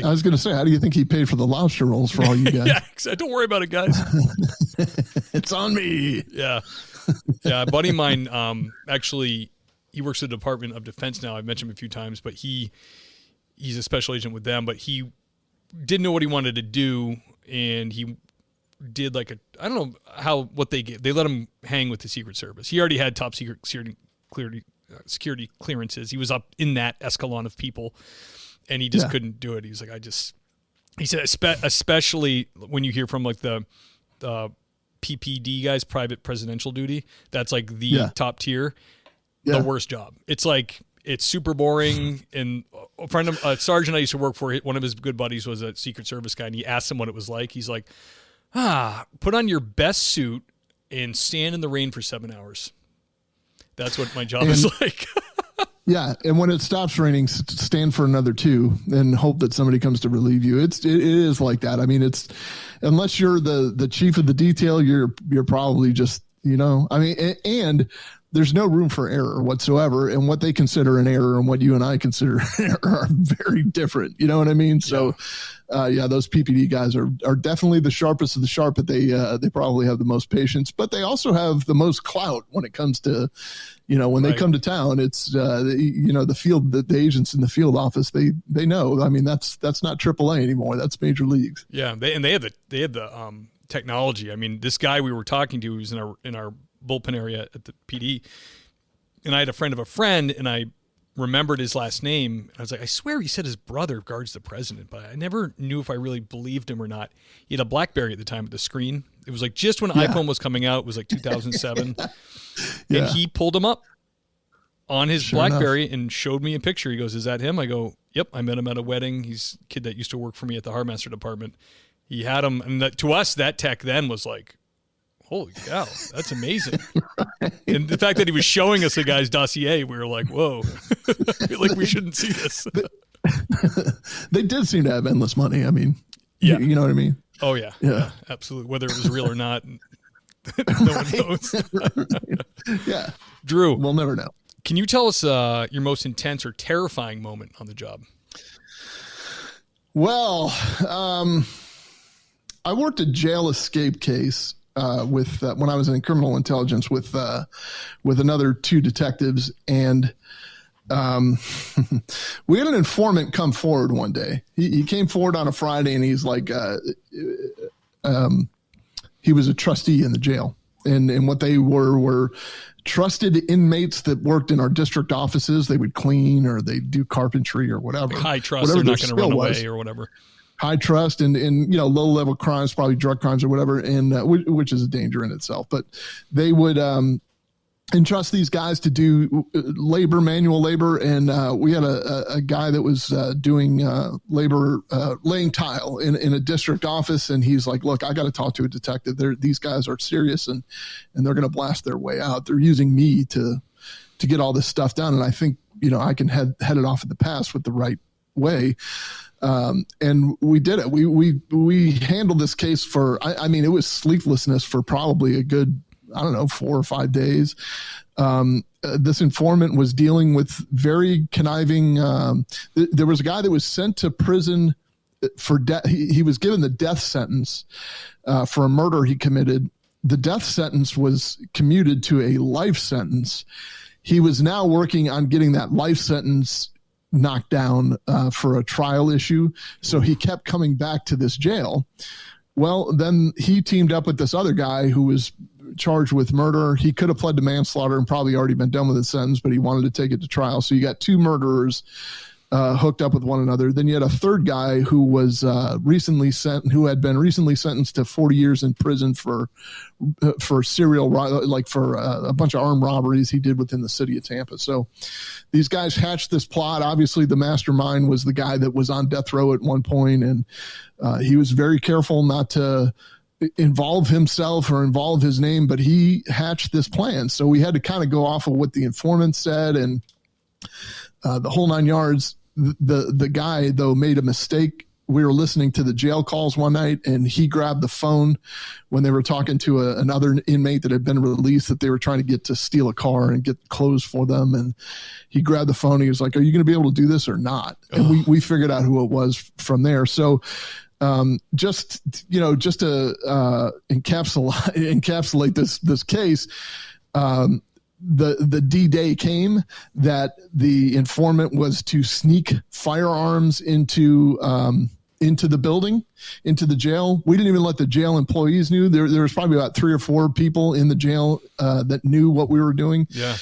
I was going to say, how do you think he paid for the lobster rolls for all you guys? Yeah, don't worry about it, guys. It's on me. Yeah. A buddy of mine, actually, he works at the Department of Defense now. I've mentioned him a few times, but he's a special agent with them, but he didn't know what he wanted to do, and he did I don't know what they get. They let him hang with the Secret Service. He already had top secret security clearances. He was up in that echelon of people, and he just couldn't do it. He was like, he said, especially when you hear from the PPD guys, private presidential duty, that's like the top tier, the worst job. It's it's super boring. And a sergeant I used to work for, one of his good buddies was a Secret Service guy, and he asked him what it was like. He's like, put on your best suit and stand in the rain for 7 hours. That's what my job is like. Yeah, and when it stops raining, stand for another 2 and hope that somebody comes to relieve you. It is like that. I mean, it's unless you're the chief of the detail, you're probably just, and there's no room for error whatsoever. And what they consider an error and what you and I consider an error are very different. You know what I mean? So, those PPD guys are definitely the sharpest of the sharp, but they probably have the most patience, but they also have the most clout when it comes to, when they come to town. It's the field, the agents in the field office, they know. I mean, that's not AAA anymore. That's major leagues. Yeah, they had the technology. I mean, this guy we were talking to, who's in our bullpen area at the PD, and I had a friend of a friend, and I remembered his last name. I was like, I swear he said his brother guards the president, but I never knew if I really believed him or not. He had a BlackBerry at the time with the screen. It was just when iPhone was coming out. It was 2007. And he pulled him up on his BlackBerry and showed me a picture. He goes, is that him? I go, yep, I met him at a wedding. He's a kid that used to work for me at the Harbmaster department. He had him, and to us, that tech then was like, holy cow, that's amazing. Right. And the fact that he was showing us the guy's dossier, we were like, whoa, I feel like we shouldn't see this. They did seem to have endless money. I mean, you know what I mean? Oh, yeah, absolutely. Whether it was real or not, no one knows. Yeah. Drew. We'll never know. Can you tell us your most intense or terrifying moment on the job? Well, I worked a jail escape case with when I was in criminal intelligence with another 2 detectives, and we had an informant come forward one day. He came forward on a Friday, and he's like, he was a trustee in the jail, and what they were trusted inmates that worked in our district offices. They would clean or they do carpentry or whatever. High trust, they're not going to run away or whatever. High trust and low level crimes, probably drug crimes or whatever, and which is a danger in itself. But they would entrust these guys to do manual labor, and we had a guy that was doing labor, laying tile in a district office, and he's like, "Look, I got to talk to a detective. These guys are serious, and they're going to blast their way out. They're using me to get all this stuff done, and I think I can head it off at the pass with the right way." And we did it. We handled this case for, I mean, it was sleeplessness for probably a good, 4 or 5 days. This informant was dealing with very conniving. There was a guy that was sent to prison for death. He was given the death sentence for a murder he committed. The death sentence was commuted to a life sentence. he was now working on getting that life sentence knocked down for a trial issue. So he kept coming back to this jail. Well, then he teamed up with this other guy who was charged with murder. He could have pled to manslaughter and probably already been done with his sentence, but he wanted to take it to trial. So you got two murderers hooked up with one another. Then you had a third guy who was who had been recently sentenced to 40 years in prison for serial, like for a bunch of armed robberies he did within the city of Tampa. So these guys hatched this plot. Obviously, the mastermind was the guy that was on death row at one point, and he was very careful not to involve himself or involve his name, but he hatched this plan. So we had to kind of go off of what the informant said and the whole 9 yards. The guy, though, made a mistake. We were listening to the jail calls one night, and he grabbed the phone when they were talking to another inmate that had been released that they were trying to get to steal a car and get clothes for them. And he grabbed the phone. And he was like, "Are you going to be able to do this or not?" And we figured out who it was from there. So just to encapsulate this case, the D-Day came that the informant was to sneak firearms into the building, into the jail. We didn't even let the jail employees knew. There was probably about 3 or 4 people in the jail that knew what we were doing. Yeah.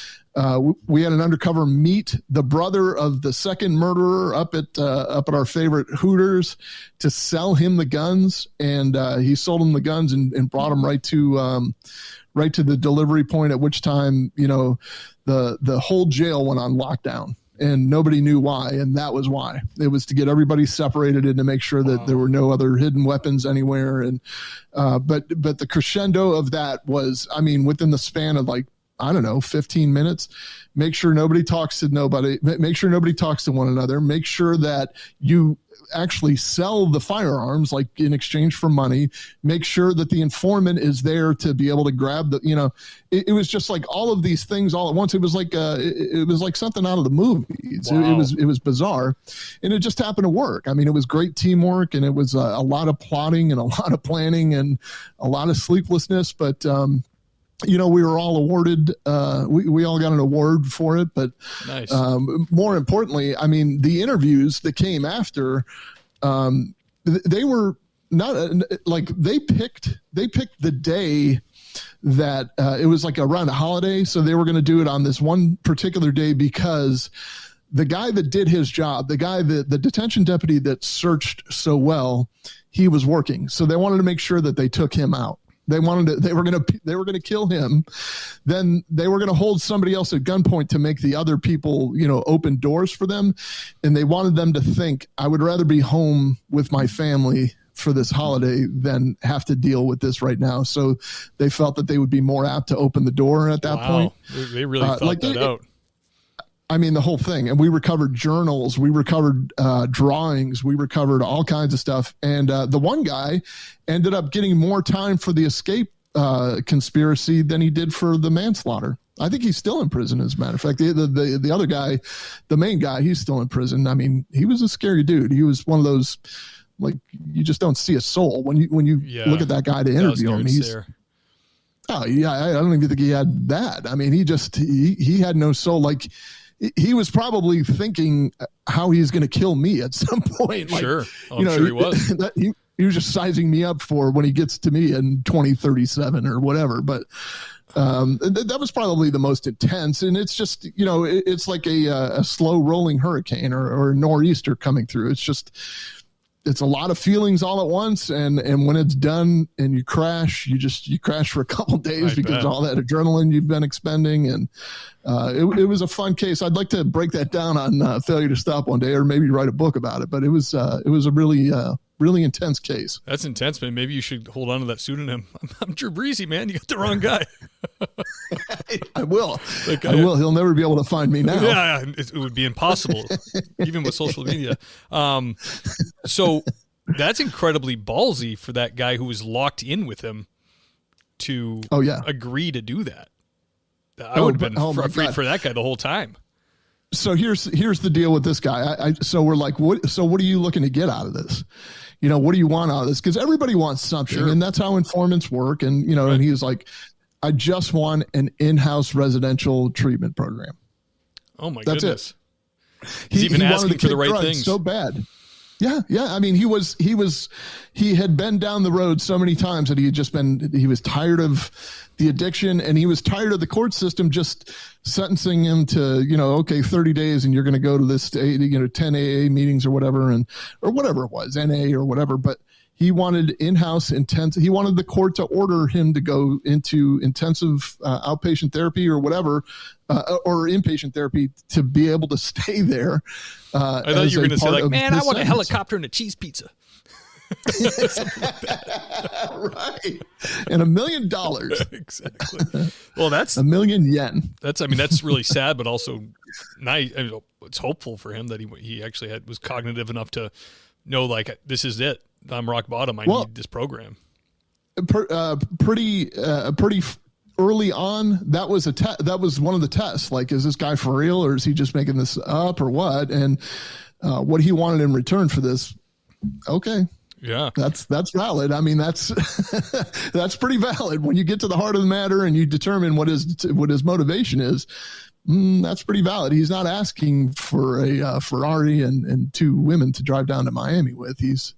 We had an undercover meet the brother of the second murderer up at our favorite Hooters to sell him the guns, and he sold him the guns and brought them right to the delivery point, at which time, the whole jail went on lockdown and nobody knew why. And that was why. It was to get everybody separated and to make sure that there were no other hidden weapons anywhere. And but the crescendo of that was, within the span of 15 minutes, make sure nobody talks to nobody, make sure nobody talks to one another, make sure that you actually sell the firearms, like in exchange for money, make sure that the informant is there to be able to grab it was just like all of these things all at once. It was like something out of the movies. Wow. It was bizarre, and it just happened to work. It was great teamwork, and it was a lot of plotting and a lot of planning and a lot of sleeplessness, but we were all awarded, we all got an award for it, but nice. More importantly, the interviews that came after, they were not they picked the day that it was like around a holiday. So they were going to do it on this one particular day because the guy that did his job, the detention deputy that searched so well, he was working. So they wanted to make sure that they took him out. They were going to kill him. Then they were going to hold somebody else at gunpoint to make the other people, open doors for them. And they wanted them to think, I would rather be home with my family for this holiday than have to deal with this right now. So they felt that they would be more apt to open the door at that point. They really thought that out. The whole thing. And we recovered journals, we recovered drawings, we recovered all kinds of stuff. And the one guy ended up getting more time for the escape conspiracy than he did for the manslaughter. I think he's still in prison, as a matter of fact. The other guy, the main guy, he's still in prison. He was a scary dude. He was one of those, you just don't see a soul when you look at that guy to interview him. Oh yeah, I don't even think he had that. He had no soul. He was probably thinking how he's going to kill me at some point. Sure. I'm sure he was. He was just sizing me up for when he gets to me in 2037 or whatever. But that was probably the most intense. And it's just, it's like a slow rolling hurricane or nor'easter coming through. It's a lot of feelings all at once. And when it's done and you crash, you crash for a couple of days because all that adrenaline you've been expending. And it was a fun case. I'd like to break that down on Failure to Stop one day, or maybe write a book about it. But it was a really intense case. That's intense, man. Maybe you should hold on to that pseudonym. I'm Drew Breasy, man. You got the wrong guy. I will. I will. He'll never be able to find me now. Yeah, it would be impossible, even with social media. So that's incredibly ballsy for that guy who was locked in with him to agree to do that. I would have been afraid for that guy the whole time. So here's the deal with this guy. So we're like, what are you looking to get out of this? What do you want out of this? Because everybody wants something, and that's how informants work. And, and he was like, I just want an in-house residential treatment program. Oh my That's goodness. It. He's even asking for the right drugs things. so bad. Yeah. I mean, he had been down the road so many times that he was tired of the addiction, and he was tired of the court system just sentencing him to, 30 days and you're going to go to this, 10 AA meetings or whatever, or whatever it was, NA or whatever. But he wanted in-house intensive. He wanted the court to order him to go into intensive outpatient therapy or whatever, or inpatient therapy to be able to stay there. I thought you were going to say, like, man, I want a helicopter and a cheese pizza. Right. And $1 million. Exactly. Well, that's $1 million yen. That's really sad, but also nice. I mean, it's hopeful for him that he actually was cognitive enough to know, like, this is it. I'm rock bottom. I need this program. Pretty early on, that was that was one of the tests. Like, is this guy for real, or is he just making this up, or what? And what he wanted in return for this, okay, yeah, that's valid. I mean, that's that's pretty valid when you get to the heart of the matter and you determine what his motivation is. That's pretty valid. He's not asking for a Ferrari and 2 women to drive down to Miami with. He's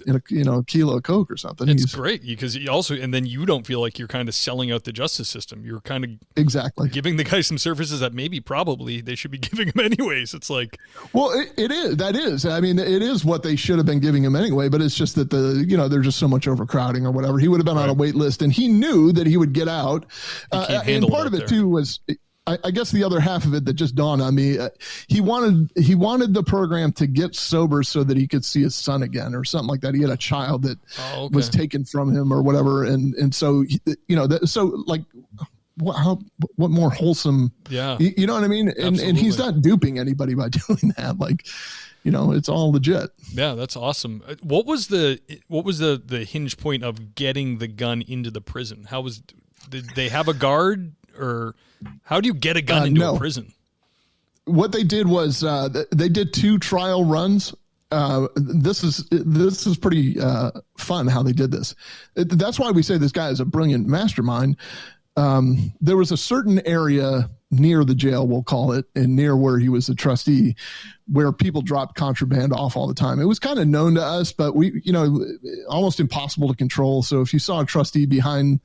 in a kilo of Coke or something. It's great because and then you don't feel like you're kind of selling out the justice system. You're kind of exactly giving the guy some services that probably they should be giving him anyways. It's like, well, it is. I mean, it is what they should have been giving him anyway, but it's just that there's just so much overcrowding or whatever. He would have been on a wait list, and he knew that he would get out. And part of it too was, I guess the other half of it that just dawned on me, he wanted the program to get sober so that he could see his son again or something like that. He had a child that was taken from him or whatever. And so, so like, what more wholesome, you know what I mean? And he's not duping anybody by doing that. Like, it's all legit. Yeah, that's awesome. What was the hinge point of getting the gun into the prison? Did they have a guard, or how do you get a gun into a prison? What they did was they did 2 trial runs. This is pretty fun how they did this. That's why we say this guy is a brilliant mastermind. There was a certain area near the jail, we'll call it, and near where he was a trustee, where people dropped contraband off all the time. It was kind of known to us, but almost impossible to control. So if you saw a trustee behind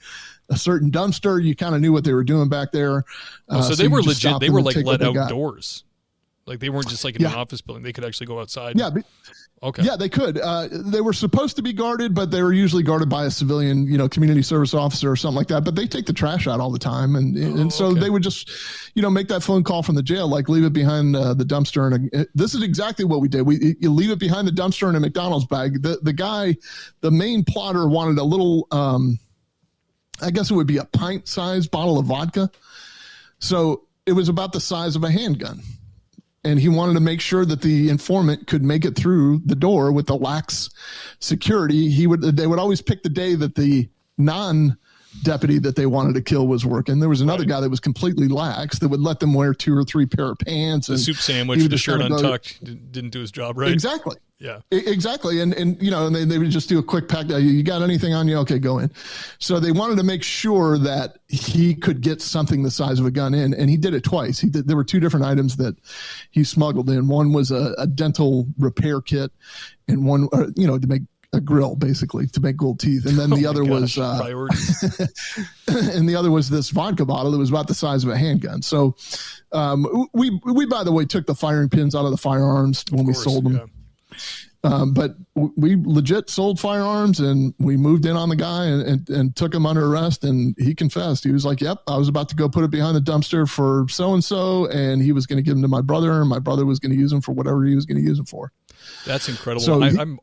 a certain dumpster, you kind of knew what they were doing back there. So they were legit. They were like let outdoors. Like they weren't just like in an office building. They could actually go outside. Yeah. Okay. Yeah, they could. They were supposed to be guarded, but they were usually guarded by a civilian, community service officer or something like that. But they take the trash out all the time. And so they would just, make that phone call from the jail, like leave it behind the dumpster. And this is exactly what we did. You leave it behind the dumpster in a McDonald's bag. The guy, the main plotter, wanted a little, I guess it would be a pint-sized bottle of vodka. So it was about the size of a handgun. And he wanted to make sure that the informant could make it through the door with the lax security. They would always pick the day that the non-deputy that they wanted to kill was working. There was another guy that was completely lax that would let them wear 2 or 3 pair of pants. The soup sandwich with the shirt untucked didn't do his job right. Exactly. Yeah, exactly. And they would just do a quick pack. You got anything on you? Okay, go in. So they wanted to make sure that he could get something the size of a gun in. And he did it twice. There were 2 different items that he smuggled in. One was a dental repair kit, and one, to make a grill, basically, to make gold teeth. And then the other was, and the other was this vodka bottle that was about the size of a handgun. So we, by the way, took the firing pins out of the firearms when we sold them. Yeah. But we legit sold firearms, and we moved in on the guy and took him under arrest, and he confessed. He was like, yep, I was about to go put it behind the dumpster for so-and-so, and he was going to give them to my brother, and my brother was going to use them for whatever he was going to use them for. That's incredible. So I'm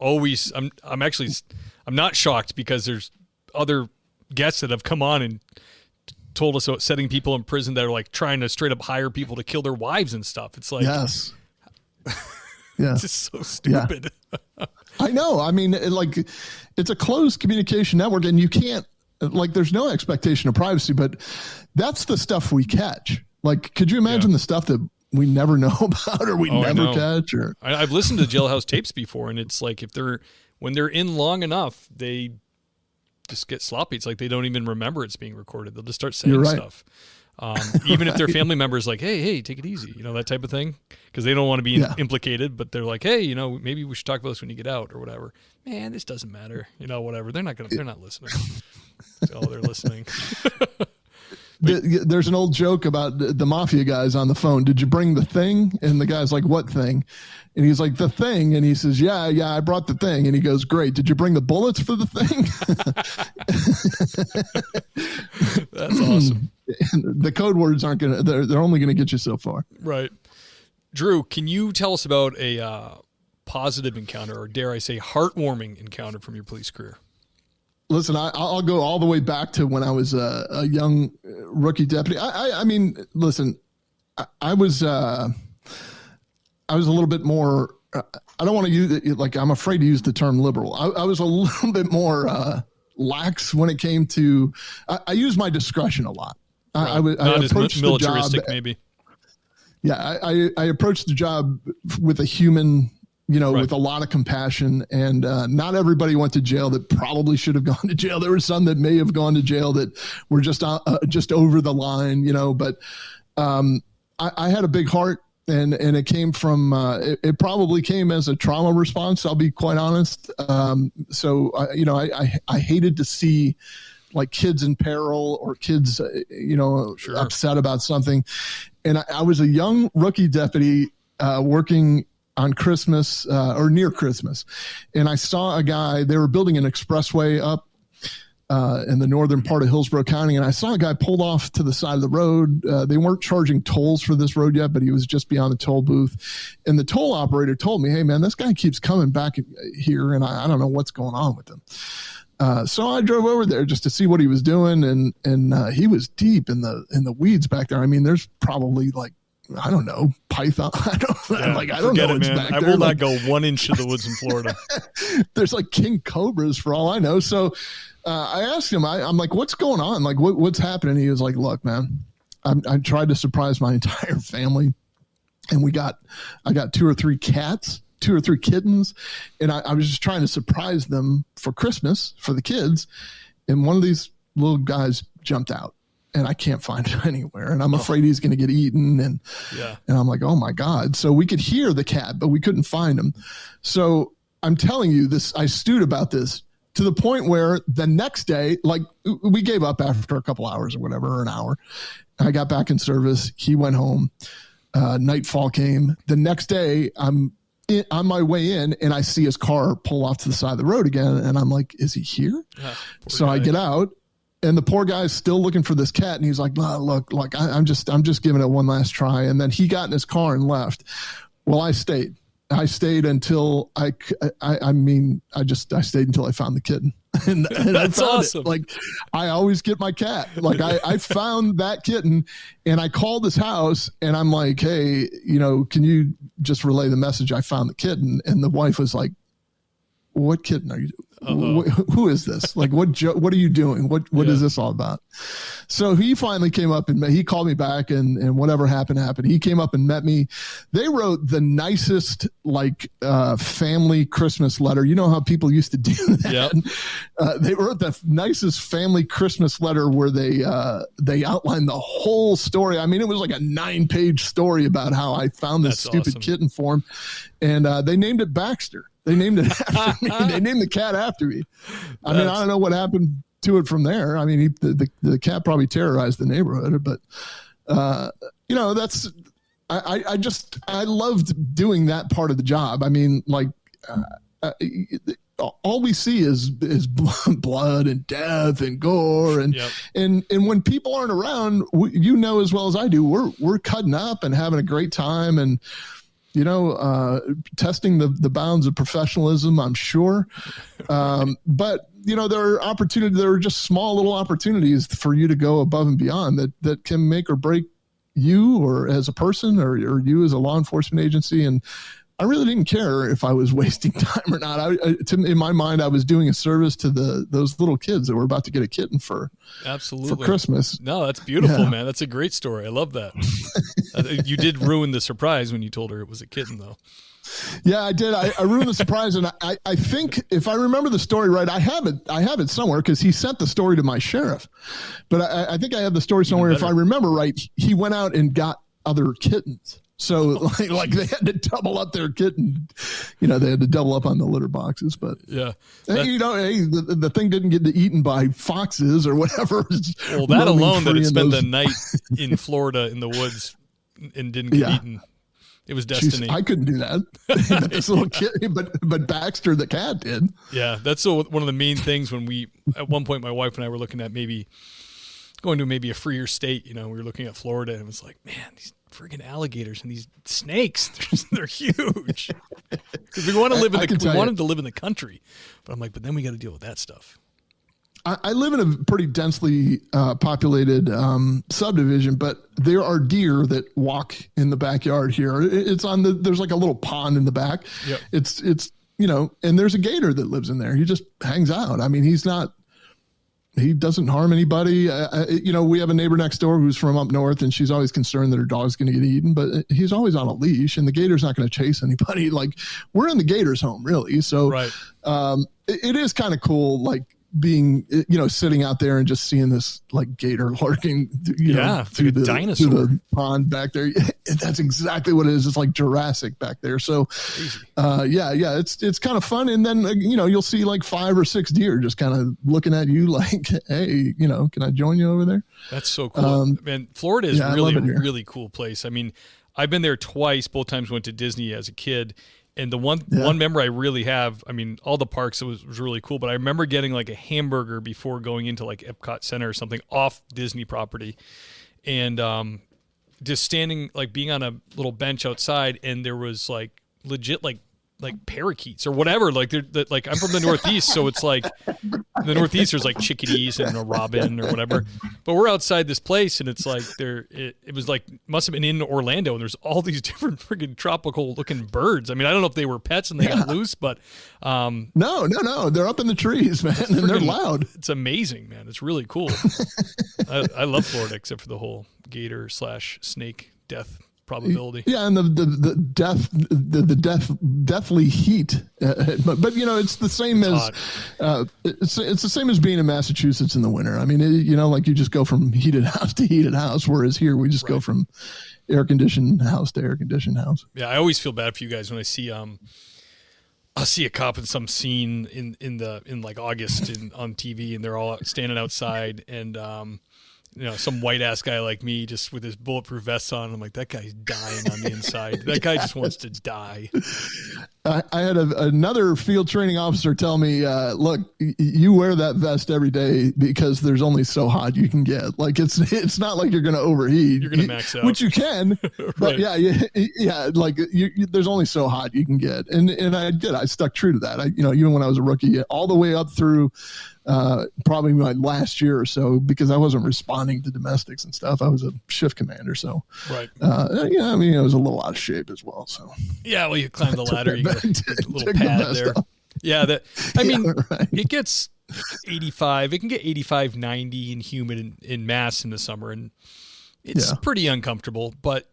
not shocked, because there's other guests that have come on and told us about setting people in prison that are like trying to straight up hire people to kill their wives and stuff. It's like, yes. Yeah. It's just so stupid. Yeah. I know. I mean, it's a closed communication network, and you can't, there's no expectation of privacy, but that's the stuff we catch. Like, could you imagine the stuff that we never know about, or we never catch? Or I've listened to jailhouse tapes before, and it's like, when they're in long enough, they just get sloppy. It's like they don't even remember it's being recorded. They'll just start saying stuff. Even if their family member's like, hey, take it easy, that type of thing, because they don't want to be implicated, but they're like, hey, maybe we should talk about this when you get out or whatever. Man, this doesn't matter, whatever. They're not listening. So they're listening. There's an old joke about the mafia guys on the phone. Did you bring the thing? And the guy's like, what thing? And he's like, the thing. And he says, yeah, I brought the thing. And he goes, great. Did you bring the bullets for the thing? That's awesome. The code words aren't going to, they're only going to get you so far. Right. Drew, can you tell us about a positive encounter, or dare I say heartwarming encounter from your police career? Listen, I'll go all the way back to when I was a young rookie deputy. I mean, listen, I was a little bit more, I don't want to use it, like, I'm afraid to use the term liberal. I was a little bit more lax when it came to, I use my discretion a lot. Right. I approached militaristic, the job, maybe. Yeah, I approached the job with a human, with a lot of compassion, and not everybody went to jail that probably should have gone to jail. There were some that may have gone to jail that were just over the line, but I had a big heart, and it came from, it probably came as a trauma response. I'll be quite honest. So, I hated to see like kids in peril or kids, Sure. upset about something. And I was a young rookie deputy working on Christmas or near Christmas. And I saw a guy, they were building an expressway up in the northern part of Hillsborough County. And I saw a guy pulled off to the side of the road. They weren't charging tolls for this road yet, but he was just beyond the toll booth. And the toll operator told me, hey man, this guy keeps coming back here and I don't know what's going on with him. So I drove over there just to see what he was doing. And he was deep in the weeds back there. I mean, there's probably like, I don't know, python. I don't know what's back there. I will not go 1 inch to the woods in Florida. There's like king cobras for all I know. So I asked him, I'm like, what's going on? Like, what's happening? He was like, look, man, I tried to surprise my entire family, and I got 2 or 3 cats, 2 or 3 kittens, and I was just trying to surprise them for Christmas for the kids. And one of these little guys jumped out. And I can't find it anywhere. And I'm afraid he's going to get eaten. And I'm like, oh my God. So we could hear the cat, but we couldn't find him. So I'm telling you this, I stewed about this to the point where the next day, like we gave up after a couple hours or whatever, or an hour. I got back in service. He went home. Nightfall came. The next day I'm on my way in and I see his car pull off to the side of the road again. And I'm like, is he here? So I get out. And the poor guy's still looking for this cat. And he's like, oh, look, I'm just giving it one last try. And then he got in his car and left. Well, I stayed until I stayed until I found the kitten. and That's I found awesome. it. Like I always get my cat. Like I found that kitten and I called his house and I'm like, hey, can you just relay the message? I found the kitten. And the wife was like, what kitten are you? Who is this? Like, what are you doing? What is this all about? So he finally came up and he called me back and whatever happened. He came up and met me. They wrote the nicest, family Christmas letter. You know how people used to do that? Yep. They wrote the nicest family Christmas letter where they outlined the whole story. I mean, it was like a 9-page story about how I found this stupid kitten for him. And they named it Baxter. They named it after me. They named the cat after me. I mean, I don't know what happened to it from there. I mean, the cat probably terrorized the neighborhood, but that's, I loved doing that part of the job. I mean, all we see is blood and death and gore and when people aren't around, as well as I do, we're cutting up and having a great time and testing the bounds of professionalism, I'm sure. But there are just small little opportunities for you to go above and beyond that can make or break you or as a person or you as a law enforcement agency. And I really didn't care if I was wasting time or not. In my mind, I was doing a service to those little kids that were about to get a kitten for Christmas. No, that's beautiful, man. That's a great story. I love that. You did ruin the surprise when you told her it was a kitten, though. Yeah, I did. I ruined the surprise, and I think if I remember the story right, I have it somewhere because he sent the story to my sheriff. But I think I have the story somewhere. If I remember right, he went out and got other kittens. So like they had to double up their kitten, they had to double up on the litter boxes. But the thing didn't get eaten by foxes or whatever. Well, that alone, that it spent the night in Florida in the woods and didn't get eaten. It was destiny. I couldn't do that. But this little kid, but Baxter the cat did. Yeah, that's one of the main things when at one point, my wife and I were looking at maybe going to maybe a freer state. We were looking at Florida, and it was like, man, these friggin' alligators and these snakes, they're huge. Because we wanted to live in the country, but I'm like, but then we got to deal with that stuff. I live in a pretty densely populated subdivision, but there are deer that walk in the backyard here. There's like a little pond in the back. Yep. It's and there's a gator that lives in there. He just hangs out. I mean, he doesn't harm anybody. We have a neighbor next door who's from up north, and she's always concerned that her dog's going to get eaten, but he's always on a leash, and the gator's not going to chase anybody. Like, we're in the gator's home, really. So right. It is kind of cool, like, being, sitting out there and just seeing this like gator lurking, through the pond back there. That's exactly what it is. It's like Jurassic back there. So, it's kind of fun. And then, you'll see like 5 or 6 deer just kind of looking at you like, hey, can I join you over there? That's so cool. Man, Florida is really, really cool place. I mean, I've been there twice. Both times went to Disney as a kid. And the one memory I really have, I mean, all the parks, it was really cool, but I remember getting like a hamburger before going into like Epcot Center or something off Disney property. And just standing, like being on a little bench outside, and there was like legit like parakeets or whatever. Like like I'm from the Northeast, so it's like the Northeast there's like chickadees and a robin or whatever. But we're outside this place, and it's like it was like must have been in Orlando, and there's all these different freaking tropical looking birds. I mean, I don't know if they were pets and they got loose, but no, they're up in the trees, man, and they're loud. It's amazing, man. It's really cool. I love Florida, except for the whole gator / snake death probability. Yeah, and the deathly heat. But it's the same as it's the same as being in Massachusetts in the winter. I mean, like you just go from heated house to heated house, whereas here we just go from air conditioned house to air conditioned house. Yeah, I always feel bad for you guys when I see I'll see a cop in some scene in like August on TV, and they're all standing outside, and some white ass guy like me just with his bulletproof vest on. I'm like, that guy's dying on the inside. That guy just wants to die. I had another field training officer tell me, look, you wear that vest every day because there's only so hot you can get. Like it's not like you're going to overheat. You're going to max out. Which you can. But right. yeah. Like there's only so hot you can get. And I did. I stuck true to that. Even when I was a rookie, all the way up through probably my last year or so, because I wasn't responding to domestics and stuff. I was a shift commander. So, right. I was a little out of shape as well. So, yeah, well, you climb the ladder, you got a little pad there. Off. Yeah. Right. It gets 85. It can get 85, 90 and humid in Mass in the summer. And it's pretty uncomfortable, but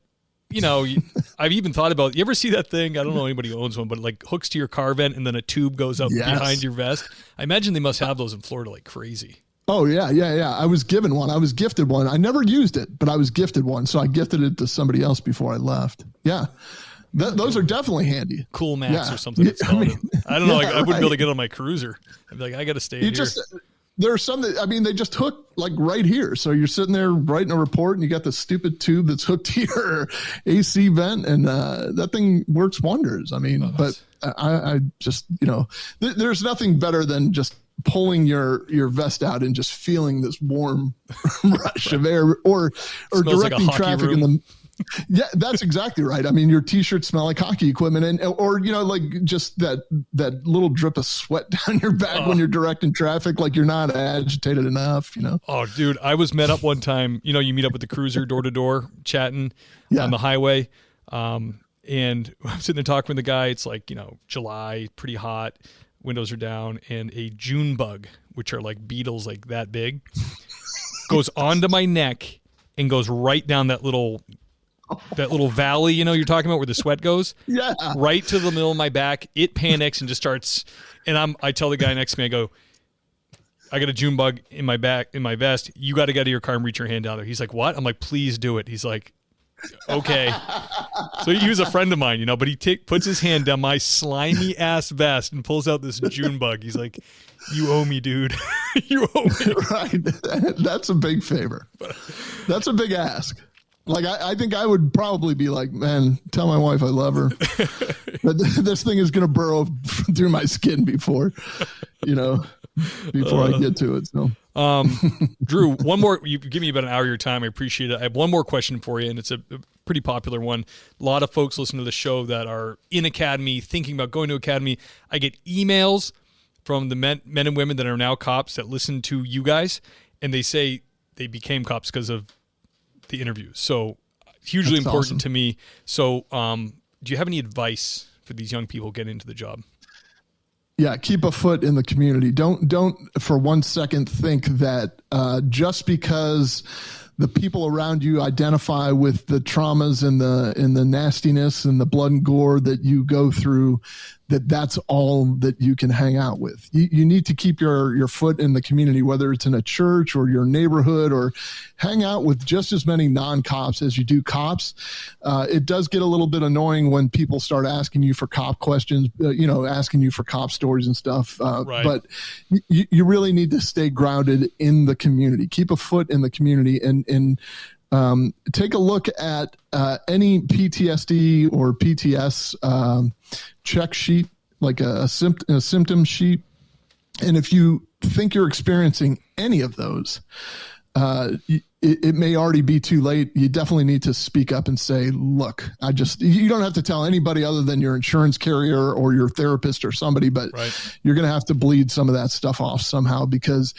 I've even thought about, you ever see that thing? I don't know anybody who owns one, but like hooks to your car vent and then a tube goes up behind your vest. I imagine they must have those in Florida like crazy. Oh, yeah. I was given one. I was gifted one. I never used it, but I was gifted one. So I gifted it to somebody else before I left. Yeah. Those are definitely handy. Cool Max or something. I don't know. I wouldn't be able to get on my cruiser. I'd be like, I got to stay here. There are some that, they just hook like right here. So you're sitting there writing a report and you got the stupid tube that's hooked to your AC vent, and that thing works wonders. But I just, there's nothing better than just pulling your vest out and just feeling this warm rush of air or directing like traffic room. in the. Yeah, that's exactly right. Your t-shirts smell like hockey equipment, or like just that little drip of sweat down your back when you're directing traffic, like you're not agitated enough. Oh, dude, I was met up one time. You meet up with the cruiser door to door, chatting on the highway. And I'm sitting there talking with the guy. It's like, July, pretty hot. Windows are down. And a June bug, which are like beetles like that big, goes onto my neck and goes right down that little valley, you're talking about where the sweat goes. Yeah. Right to the middle of my back. It panics and just starts. And I tell the guy next to me, I go, I got a June bug in my back, in my vest. You got to get out of your car and reach your hand down there. He's like, what? I'm like, please do it. He's like, okay. So he was a friend of mine, but he puts his hand down my slimy ass vest and pulls out this June bug. He's like, you owe me, dude. You owe me. Right. That's a big favor. That's a big ask. Like, I think I would probably be like, man, tell my wife I love her. But this thing is going to burrow through my skin before I get to it. So, Drew, one more. You give me about an hour of your time. I appreciate it. I have one more question for you, and it's a pretty popular one. A lot of folks listen to the show that are in academy, thinking about going to academy. I get emails from the men and women that are now cops that listen to you guys, and they say they became cops because of the interviews. So hugely That's important awesome. to me. So do you have any advice for these young people getting into the job? Yeah, keep a foot in the community. Don't for 1 second think that just because the people around you identify with the traumas and the nastiness and the blood and gore that you go through, that's all that you can hang out with. You need to keep your foot in the community, whether it's in a church or your neighborhood, or hang out with just as many non-cops as you do cops. It does get a little bit annoying when people start asking you for cop questions, asking you for cop stories and stuff. Right. But you really need to stay grounded in the community. Keep a foot in the community and take a look at any PTSD or PTS check sheet, like a symptom sheet. And if you think you're experiencing any of those, it may already be too late. You definitely need to speak up and say, look, you don't have to tell anybody other than your insurance carrier or your therapist or somebody, but You're going to have to bleed some of that stuff off somehow, because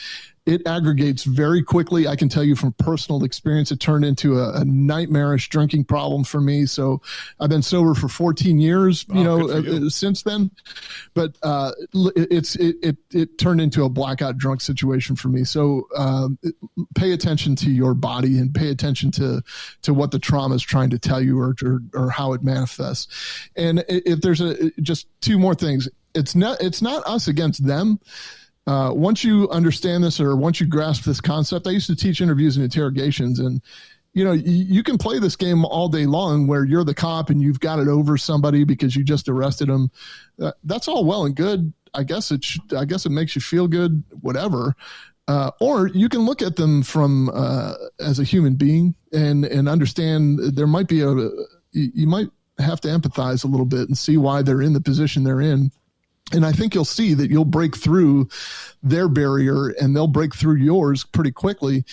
it aggregates very quickly. I can tell you from personal experience, it turned into a nightmarish drinking problem for me. So I've been sober for 14 years, since then. But it turned into a blackout drunk situation for me. So pay attention to your body and pay attention to what the trauma is trying to tell you or how it manifests. And if there's just two more things, it's not us against them. Once you understand this, or once you grasp this concept, I used to teach interviews and interrogations, and you can play this game all day long where you're the cop and you've got it over somebody because you just arrested them. That's all well and good. I guess it makes you feel good, whatever. Or you can look at them from as a human being and understand there might be you might have to empathize a little bit and see why they're in the position they're in. And I think you'll see that you'll break through their barrier and they'll break through yours pretty quickly.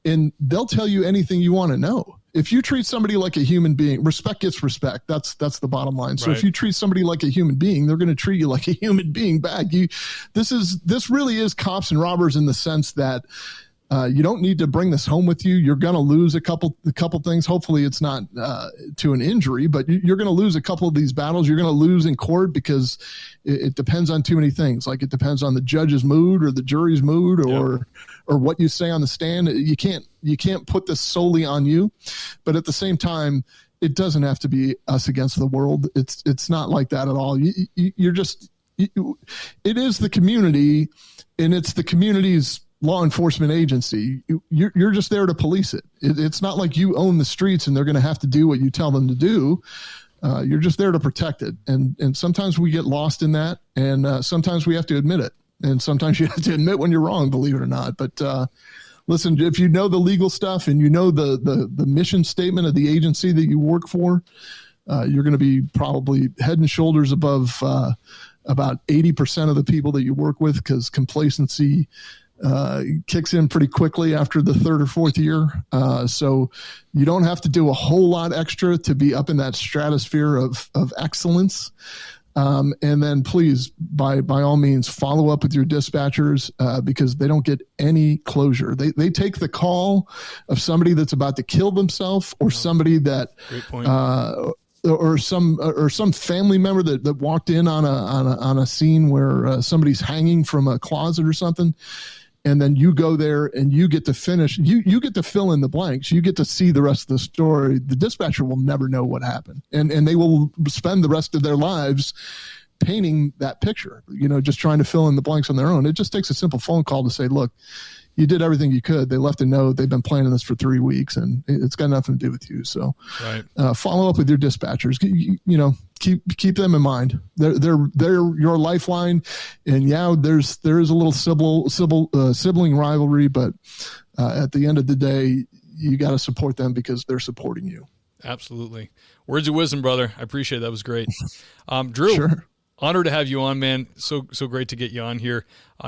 And they'll tell you anything you want to know. If you treat somebody like a human being, respect gets respect. That's the bottom line. So if you treat somebody like a human being, they're going to treat you like a human being back. This really is cops and robbers in the sense that you don't need to bring this home with you. You're going to lose a couple things. Hopefully it's not to an injury, but you're going to lose a couple of these battles. You're going to lose in court because it depends on too many things. Like it depends on the judge's mood or the jury's mood or what you say on the stand. You can't put this solely on you, but at the same time, it doesn't have to be us against the world. It's not like that at all. It is the community, and it's the community's law enforcement agency. You're just there to police it. It's not like you own the streets and they're going to have to do what you tell them to do. You're just there to protect it. And sometimes we get lost in that, and sometimes we have to admit it. And sometimes you have to admit when you're wrong, believe it or not. But listen, if you know the legal stuff and you know the mission statement of the agency that you work for, you're going to be probably head and shoulders above about 80% of the people that you work with, because complacency kicks in pretty quickly after the third or fourth year. So you don't have to do a whole lot extra to be up in that stratosphere of excellence. And then please, by all means, follow up with your dispatchers because they don't get any closure. They take the call of somebody that's about to kill themselves or somebody that or some family member that walked in on a scene where somebody's hanging from a closet or something, and then you go there and you get to finish. You get to fill in the blanks. You get to see the rest of the story. The dispatcher will never know what happened, and they will spend the rest of their lives painting that picture, just trying to fill in the blanks on their own. It just takes a simple phone call to say, look, you did everything you could. They left a note. They've been planning this for 3 weeks, and it's got nothing to do with you. So follow up with your dispatchers. Keep them in mind. They're your lifeline. And there is a little sibling rivalry, but at the end of the day, you got to support them because they're supporting you. Absolutely. Words of wisdom, brother. I appreciate it. That was great. Drew. Sure. Honored to have you on, man. So great to get you on here.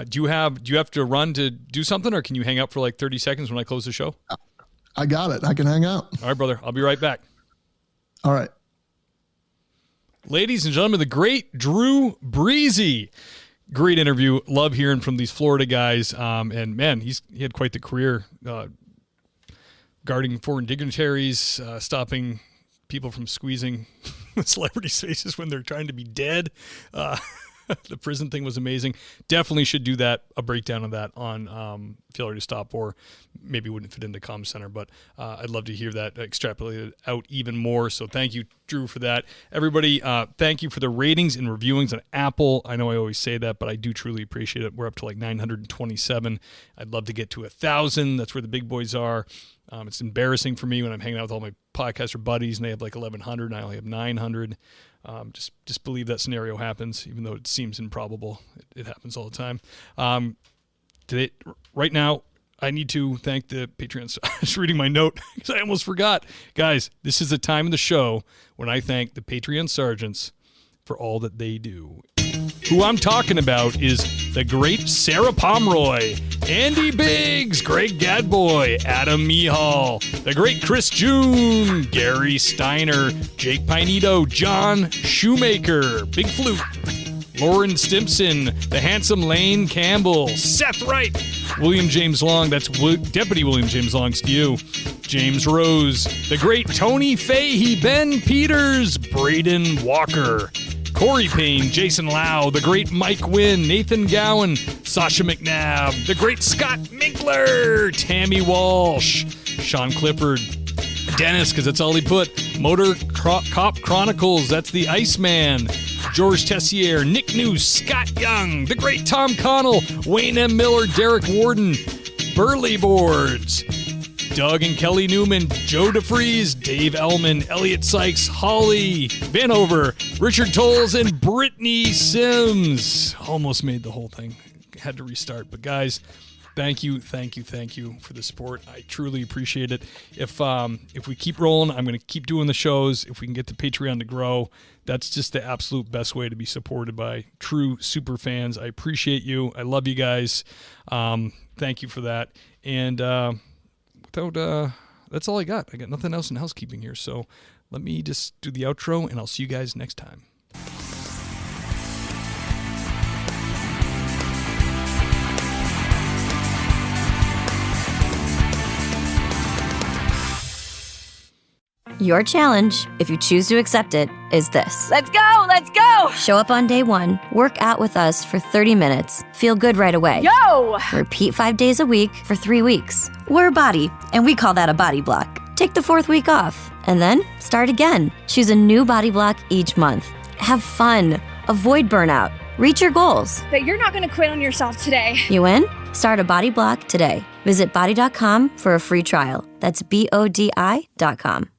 Do you have to run to do something, or can you hang out for like 30 seconds when I close the show? I got it. I can hang out. All right, brother. I'll be right back. All right. Ladies and gentlemen, the great Drew Breasy. Great interview. Love hearing from these Florida guys. And man, he had quite the career guarding foreign dignitaries, stopping people from squeezing celebrities' faces when they're trying to be dead. The prison thing was amazing. Definitely should do a breakdown of that on Failure to Stop, or maybe wouldn't fit into Comm Center, but I'd love to hear that extrapolated out even more. So thank you, Drew, for that. Everybody, thank you for the ratings and reviewings on Apple. I know I always say that, but I do truly appreciate it. We're up to like 927. I'd love to get to 1,000. That's where the big boys are. It's embarrassing for me when I'm hanging out with all my podcaster buddies and they have like 1,100 and I only have 900. Just believe that scenario happens, even though it seems improbable. It happens all the time. Right now, I need to thank the Patreons. I was reading my note because I almost forgot. Guys, this is the time of the show when I thank the Patreon sergeants for all that they do. Who I'm talking about is the great Sarah Pomeroy, Andy Biggs, Greg Gadboy, Adam Mihal, the great Chris June, Gary Steiner, Jake Pinito, John Shoemaker, Big Flute, Lauren Stimpson, the handsome Lane Campbell, Seth Wright, William James Long, that's Deputy William James Long's to you, James Rose, the great Tony Fahey, Ben Peters, Braden Walker, Corey Payne, Jason Lau, the great Mike Wynn, Nathan Gowan, Sasha McNabb, the great Scott Minkler, Tammy Walsh, Sean Clifford, Dennis, because that's all he put, Motor Cop Chronicles, that's the Iceman, George Tessier, Nick New, Scott Young, the great Tom Connell, Wayne M. Miller, Derek Warden, Burley Boards, Doug and Kelly Newman, Joe DeFries, Dave Ellman, Elliot Sykes, Holly Vanover, Richard Tolles, and Brittany Sims. Almost made the whole thing. Had to restart. But guys, thank you for the support. I truly appreciate it. If we keep rolling, I'm going to keep doing the shows. If we can get the Patreon to grow, that's just the absolute best way to be supported by true super fans. I appreciate you. I love you guys. Thank you for that. And that's all I got. I got nothing else in housekeeping here. So let me just do the outro, and I'll see you guys next time. Your challenge, if you choose to accept it, is this. Let's go! Let's go! Show up on day 1, work out with us for 30 minutes, feel good right away. Yo! Repeat 5 days a week for 3 weeks. We're a body, and we call that a body block. Take the 4th week off, and then start again. Choose a new body block each month. Have fun. Avoid burnout. Reach your goals. But you're not going to quit on yourself today. You in? Start a body block today. Visit body.com for a free trial. That's BODI.com.